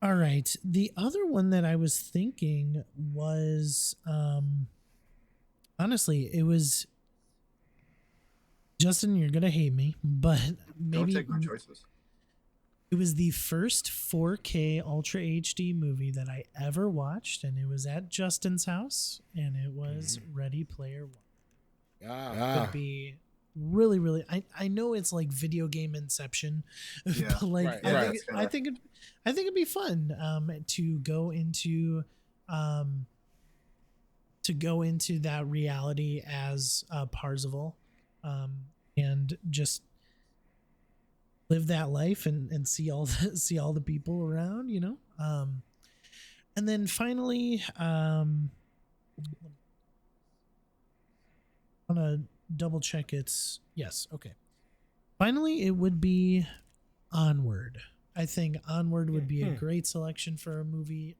All right. The other one that I was thinking was, honestly, it was, Justin, you're going to hate me, but maybe Don't take my choices. it was the first 4K Ultra HD movie that I ever watched, and it was at Justin's house, and it was Ready Player One. Would be really, really. I know it's like video game Inception, Yeah, but like right, I right. think I think it'd be fun to go into that reality as Parzival, and just live that life and see all the people around, you know. And then finally, I want to double check yes, okay. Finally, it would be Onward. I think Onward would be a great selection for a movie.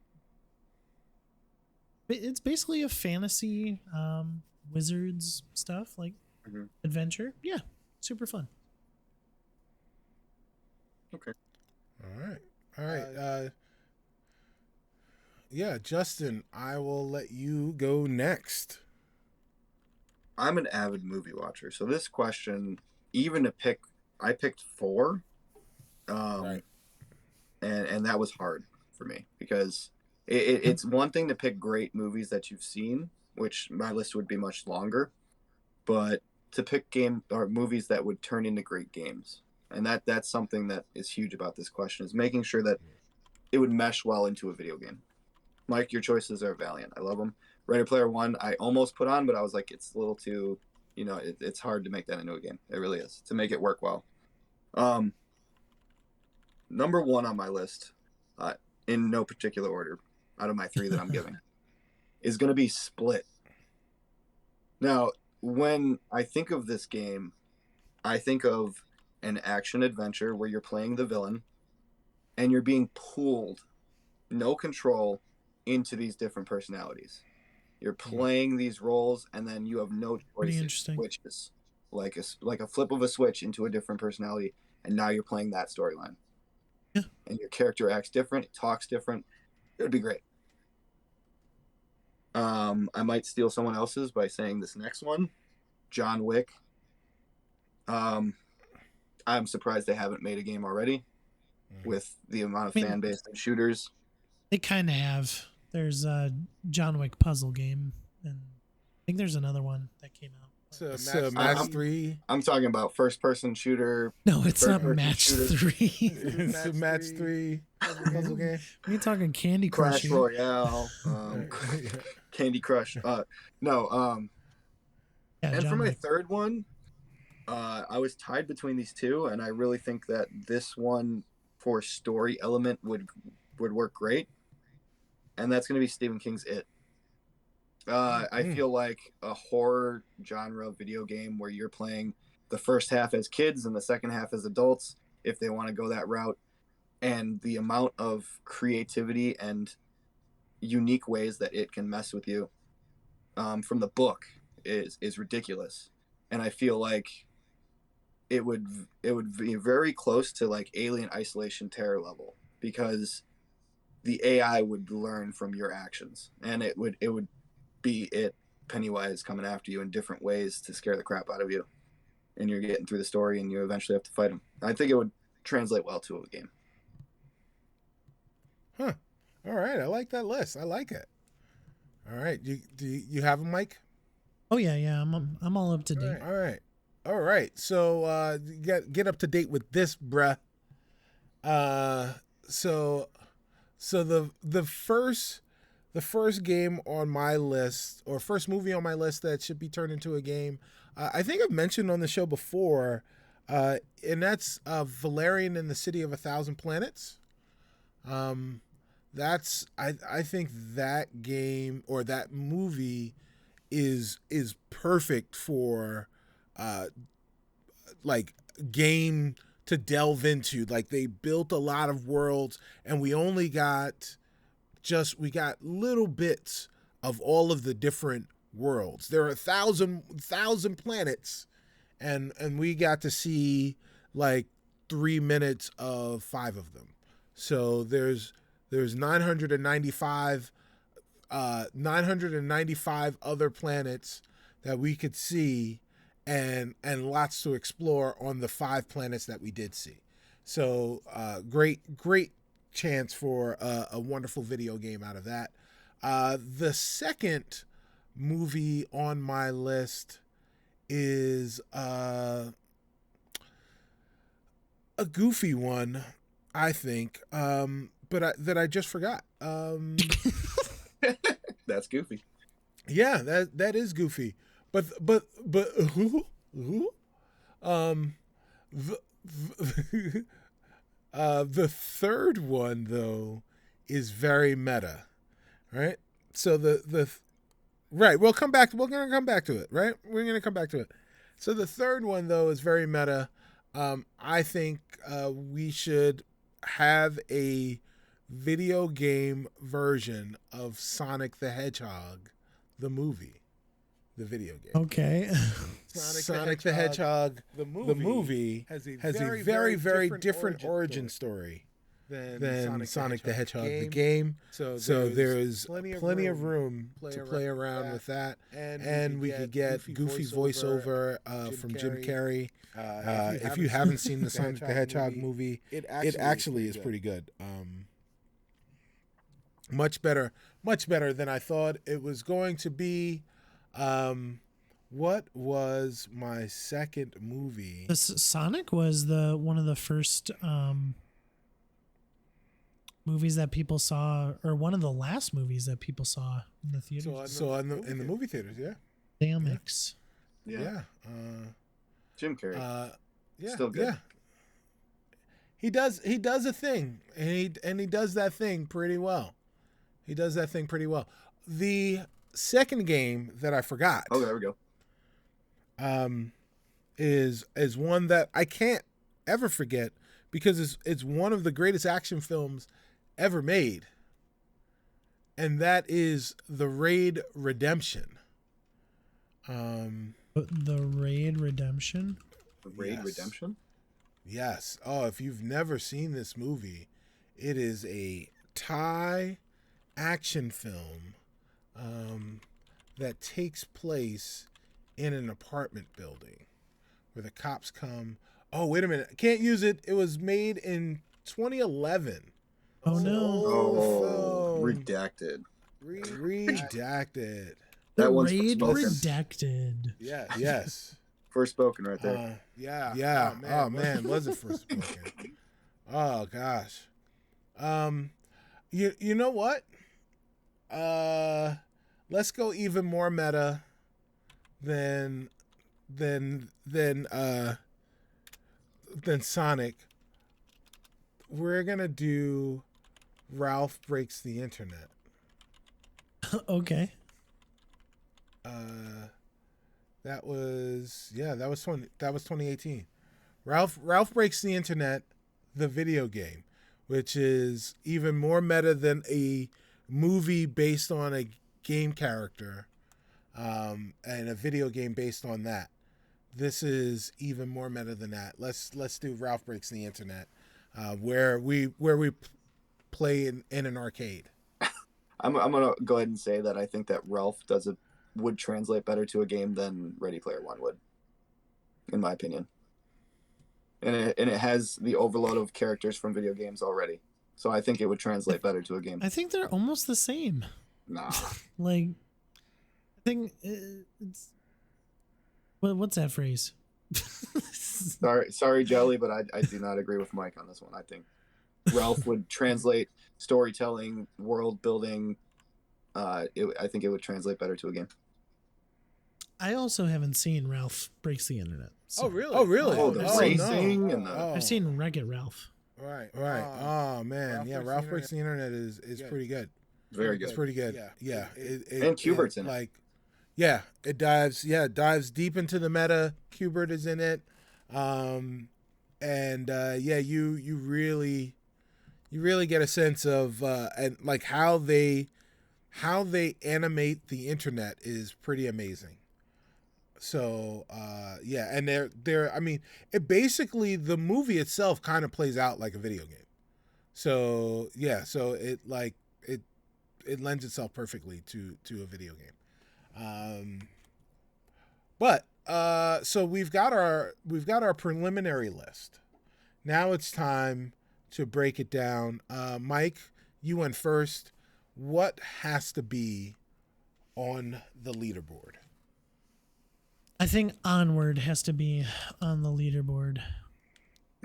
It's basically a fantasy wizards stuff, like adventure. Yeah, super fun. Okay. All right. Yeah, Justin, I will let you go next. I'm an avid movie watcher, so this question, I picked 4, Right. and that was hard for me because it's one thing to pick great movies that you've seen, which my list would be much longer, but to pick movies that would turn into great games, and that's something that is huge about this question, is making sure that it would mesh well into a video game. Mike, your choices are valiant. I love them. Ready Player One, I almost put on, but I was like, it's a little too, it's hard to make that into a game. It really is, to make it work well. Number 1 on my list, in no particular order, out of my 3 that I'm giving, is going to be Split. Now, when I think of this game, I think of an action adventure where you're playing the villain and you're being pulled, no control, into these different personalities. You're playing these roles, and then you have no Pretty choice. interesting. Switches, like a flip of a switch into a different personality, and now you're playing that storyline. Yeah. And your character acts different, it talks different. It would be great. I might steal someone else's by saying this next one, John Wick. I'm surprised they haven't made a game already with the amount of fan base and shooters. They kind of have. There's a John Wick puzzle game, and I think there's another one that came out. So match 3. I'm talking about first-person shooter. No, it's not match shooter. 3. It's match 3 puzzle game. Are you talking Candy Crush? Clash Royale, Candy Crush. No. Yeah, and John for my Wick. third one, I was tied between these two, and I really think that this one for story element would work great, and that's going to be Stephen King's It. I feel like a horror genre video game where you're playing the first half as kids and the second half as adults, if they want to go that route, and the amount of creativity and unique ways that it can mess with you from the book is ridiculous. And I feel like it would be very close to like Alien Isolation terror level, because the AI would learn from your actions, and it would be Pennywise coming after you in different ways to scare the crap out of you, and you're getting through the story and you eventually have to fight him. I think it would translate well to a game. Huh. All right, I like that list. I like it. All right, you have a mic? Oh yeah, I'm all up to date. All right. So get up to date with this, bruh. So the first game on my list, or first movie on my list that should be turned into a game, I think I've mentioned on the show before, and that's Valerian and the City of a Thousand Planets. That's I think that game or that movie is perfect for like game to delve into. Like, they built a lot of worlds, and we only got little bits of all of the different worlds. There are 1,000 planets, and we got to see like 3 minutes of 5 of them. So there's 995 other planets that we could see, and lots to explore on the 5 planets that we did see. So great chance for a wonderful video game out of that. The second movie on my list is a goofy one, I think, but that I just forgot. That's goofy. Yeah, that is goofy. But the third one though is very meta, right? So right, we're gonna come back to it, right? We're gonna come back to it. So the third one though is very meta. I think we should have a video game version of Sonic the Hedgehog, the movie. The video game. Okay. Sonic the Hedgehog, the movie has a very, very different origin story than Sonic the Hedgehog, the game. So there's plenty of room to play around with that. And we could get goofy voiceover from Jim Carrey. If you haven't seen the Sonic the Hedgehog movie, it actually is pretty good. Much better than I thought it was going to be. What was my second movie? Sonic was one of the first movies that people saw, or one of the last movies that people saw in the theaters. So in the movie theaters, yeah. DMX. Yeah. Jim Carrey. Yeah. Still good. Yeah. He does a thing, and he does that thing pretty well. The second game that I forgot. Oh, there we go. Is one that I can't ever forget, because it's one of the greatest action films ever made, and that is The Raid Redemption. The Raid Redemption. The Raid Redemption. Yes. Oh, if you've never seen this movie, it is a tie action film that takes place in an apartment building where the cops come. Oh, wait a minute. Can't use it. It was made in 2011. Oh no. Oh, film. redacted. Redacted. The That one's raid spoken. redacted. Yes. First spoken right there. Yeah. Oh man, was it first spoken? Oh gosh. You know what? Let's go even more meta than Sonic. We're gonna do Ralph Breaks the Internet. Okay. That was 2018. Ralph Breaks the Internet, the video game, which is even more meta than a movie based on a game character, and a video game based on that. This is even more meta than that. Let's do Ralph Breaks the Internet, where we play in an arcade. I'm gonna go ahead and say that I think that Ralph would translate better to a game than Ready Player One would, in my opinion. And it has the overload of characters from video games already, so I think it would translate better to a game. I think they're almost the same. Nah. Like, I think it's. What's that phrase? Sorry, Jelly, but I do not agree with Mike on this one. I think Ralph would translate storytelling, world building. I think it would translate better to a game. I also haven't seen Ralph Breaks the Internet. So. Really? Oh, the racing no. and the. I've seen Wreck-It Ralph. Right. Oh man, Ralph Breaks the Internet is pretty good. Very good. It's pretty good. Yeah. And Cubert's in it. Like, it dives deep into the meta. Cubert is in it, you really get a sense of and like how they animate the internet is pretty amazing. So and they're I mean, it basically, the movie itself kind of plays out like a video game. So it lends itself perfectly to a video game. So we've got our preliminary list. Now it's time to break it down. Mike, you went first. What has to be on the leaderboard? I think Onward has to be on the leaderboard.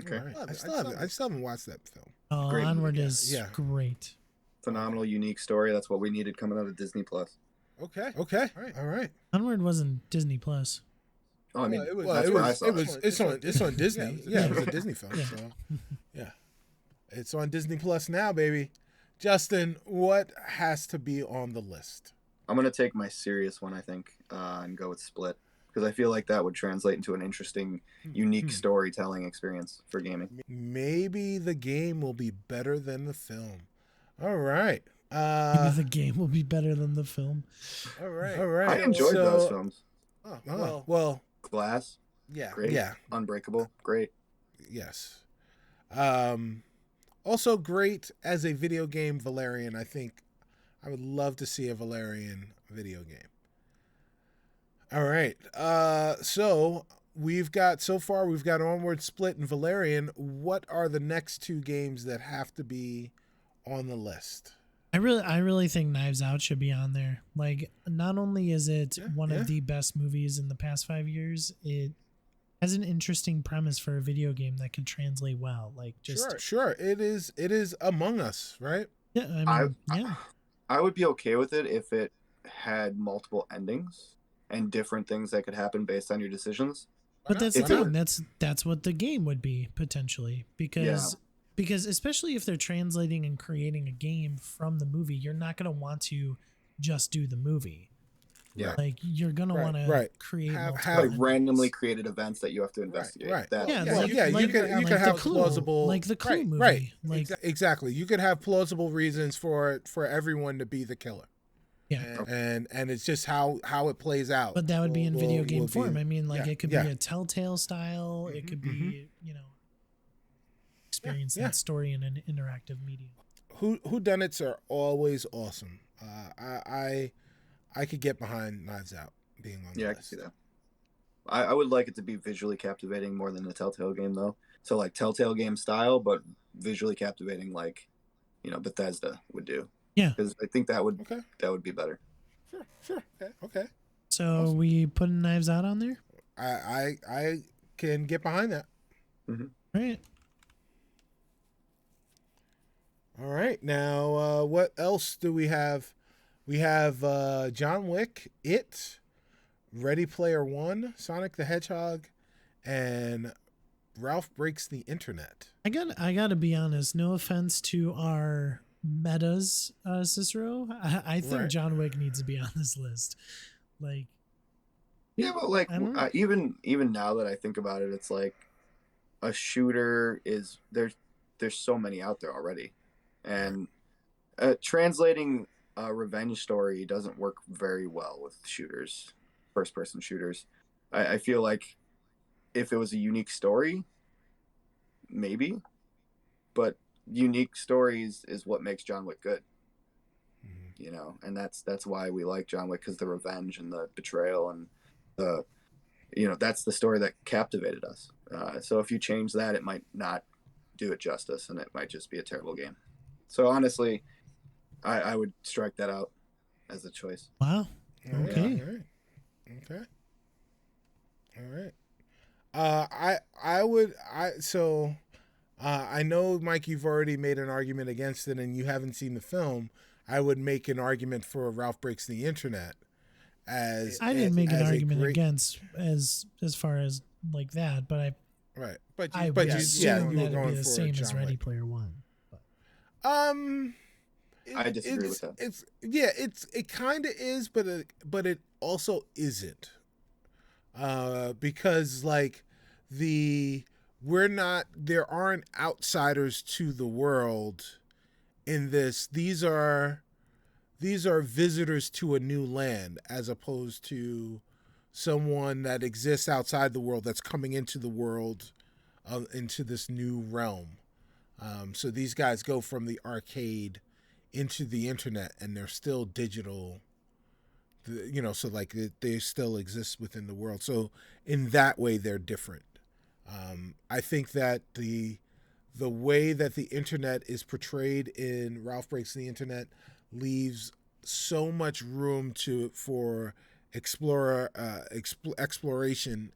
Okay. Right. I still haven't watched that film. Oh, Great Onward movie, is great. Phenomenal, unique story. That's what we needed coming out of Disney Plus. Okay. All right. Onward wasn't Disney Plus. Oh, I mean, It's on Disney. Yeah, it was a Disney film. Yeah. So, yeah, it's on Disney Plus now, baby. Justin, what has to be on the list? I'm gonna take my serious one, I think, and go with Split, because I feel like that would translate into an interesting, unique storytelling experience for gaming. Maybe the game will be better than the film. All right. Maybe the game will be better than the film. All right. I enjoyed those films. Well, Glass, yeah, great. yeah, Unbreakable, great. yes. Also great as a video game, Valerian. I think I would love to see a Valerian video game. All right. So we've got Onward, Split, and Valerian. What are the next two games that have to be on the list? I really think Knives Out should be on there. Like, not only is it one of the best movies in the past 5 years, it has an interesting premise for a video game that could translate well. Like, just sure. It is Among Us, right? Yeah, I mean, I would be okay with it if it had multiple endings and different things that could happen based on your decisions. But that's the If it thing. That's what the game would be potentially, because especially if they're translating and creating a game from the movie, you're not going to want to just do the movie. Yeah. Like, you're going to want to create Like randomly created events that you have to investigate. Right. You could have plausible, like the Clue movie. Right. Like, exactly. You could have plausible reasons for everyone to be the killer. Yeah. And it's just how it plays out. But that would be in video game form. I mean, like, it could be yeah. a Telltale style. It could be, experience that story in an interactive medium. whodunits are always awesome. I could get behind Knives Out being on the Yeah, I list. can see that. I would like it to be visually captivating more than a Telltale game, though. So like Telltale game style, but visually captivating, like Bethesda would do. Yeah. Because I think that would Okay. be better. Sure. Okay. So Awesome. we putting Knives Out on there? I can get behind that. Right. All right. Now, what else do we have? We have John Wick, It, Ready Player One, Sonic the Hedgehog, and Ralph Breaks the Internet. I gotta be honest. No offense to our metas, Cicero. I think Right. John Wick needs to be on this list. Like, Yeah, but like I don't know. even now that I think about it, it's like a shooter is there's so many out there already, and translating a revenge story doesn't work very well with shooters, first person shooters. I feel like if it was a unique story, maybe, but unique stories is what makes John Wick good. And that's why we like John Wick, because the revenge and the betrayal and the that's the story that captivated us. So if you change that, it might not do it justice, and it might just be a terrible game. So honestly, I would strike that out as a choice. Wow. Okay. Okay. All right. I know, Mike, you've already made an argument against it, and you haven't seen the film. I would make an argument for Ralph Breaks the Internet. I didn't make an argument against as far as like that, but right. I would assume that it'd be the same as Ready Player One. I disagree with that. It kind of is, but it also isn't. Because like there aren't outsiders to the world in this. These are visitors to a new land, as opposed to someone that exists outside the world that's coming into the world, into this new realm. So these guys go from the arcade into the internet, and they're still digital. So like they still exist within the world. So in that way, they're different. I think that the way that the internet is portrayed in Ralph Breaks the Internet leaves so much room for exploration,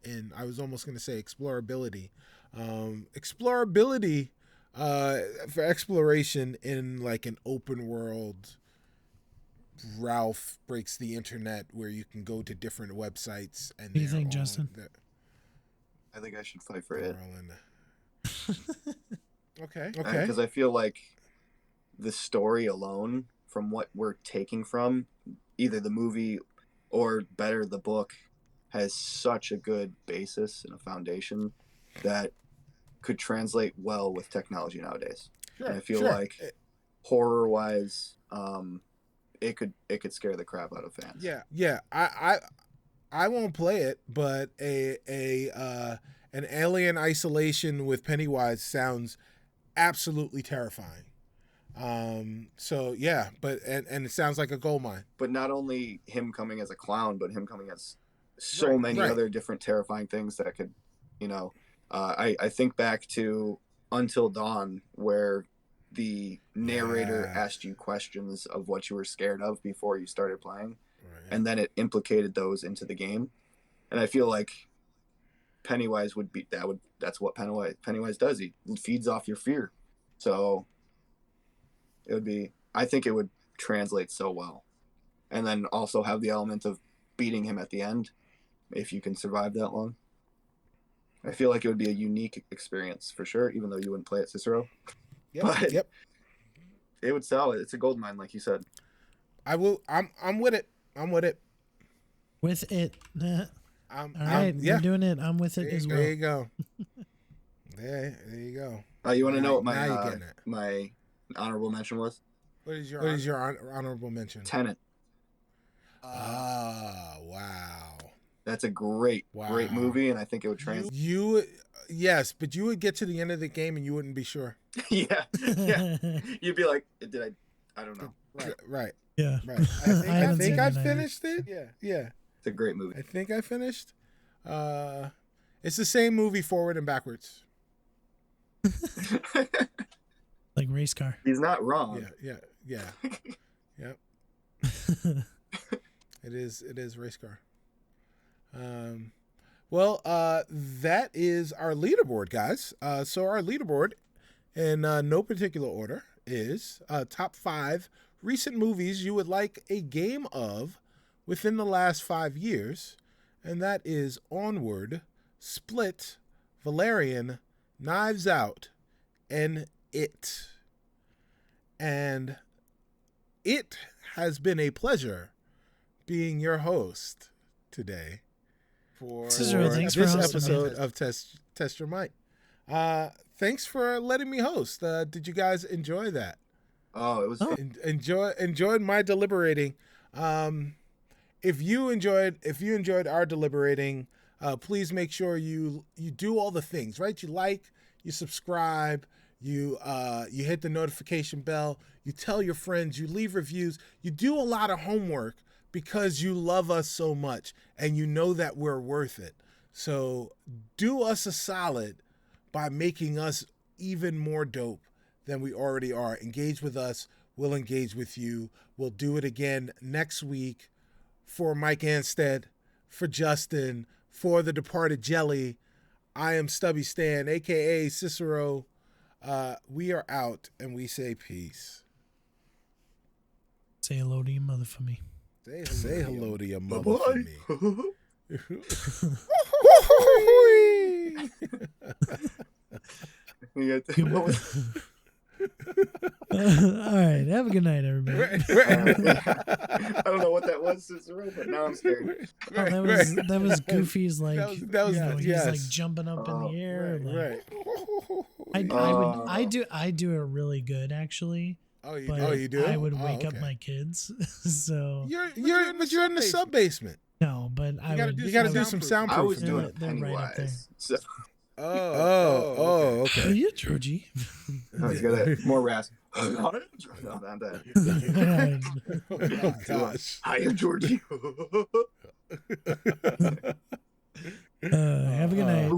and I was almost going to say explorability. Explorability for exploration in like an open world Ralph Breaks the Internet, where you can go to different websites. And what do you think, Justin? I think I should fight for it. Okay. Because I feel like the story alone, from what we're taking from either the movie or better the book, has such a good basis and a foundation that could translate well with technology nowadays. Sure, and I feel like horror wise, it could scare the crap out of fans. Yeah. I won't play it, but an alien isolation with Pennywise sounds absolutely terrifying. So yeah, but and it sounds like a gold mine. But not only him coming as a clown, but him coming as so many other different terrifying things that could, I think back to Until Dawn, where the narrator asked you questions of what you were scared of before you started playing, and then it implicated those into the game. And I feel like Pennywise would be that's what Pennywise does. He feeds off your fear. So I think it would translate so well. And then also have the element of beating him at the end, if you can survive that long. I feel like it would be a unique experience for sure, even though you wouldn't play it, Cicero. But it would sell it. It's a gold mine, like you said. I'm with it. With it. All right, yeah. we're doing it. I'm with it as well. There you go. there you go. You want to know what my my honorable mention was? What is your honorable mention? Tenet. Wow. That's a great movie, and I think it would translate. Yes, but you would get to the end of the game and you wouldn't be sure. Yeah, yeah. You'd be like, did I don't know. Right. Yeah. Right. I haven't think seen I it either. finished it. Yeah. It's a great movie. I think I finished. It's the same movie forward and backwards. Like race car. He's not wrong. Yeah. Yep. It is race car. Well, that is our leaderboard, guys. So our leaderboard, in no particular order, is top 5 recent movies you would like a game of within the last 5 years, and that is Onward, Split, Valerian, Knives Out, and It. And it has been a pleasure being your host today for Cicero, thanks for this hosting me. episode of Test Your Might. Thanks for letting me host. Did you guys enjoy that? Oh, it was Enjoyed my deliberating. If you enjoyed our deliberating, please make sure you do all the things, right? You like, you subscribe, you hit the notification bell, you tell your friends, you leave reviews, you do a lot of homework because you love us so much and you know that we're worth it. So do us a solid by making us even more dope than we already are. Engage with us. We'll engage with you. We'll do it again next week. For Mike Anstead, for Justin, for the departed Jelly, I am Stubby Stan, a.k.a. Cicero. We are out, and we say peace. Say hello to your mother for me. Say hello to your mother Bye-bye. for me. What was- All right. Have a good night, everybody. I don't know what that was, Cicero, but now I'm scared. Oh, that was Goofy's like that was he's yes. like jumping up in the air. Right. I do it really good actually. Oh, But you do? I would wake up okay. my kids. So You're in the sub basement. no, but I would. You gotta do some soundproofing. I was They're- doing they're right up there. Pennywise. So, Oh, Oh okay. yeah, Georgie. I was gonna more rasp. No, not that. Oh gosh. I am Georgie. Have a good night.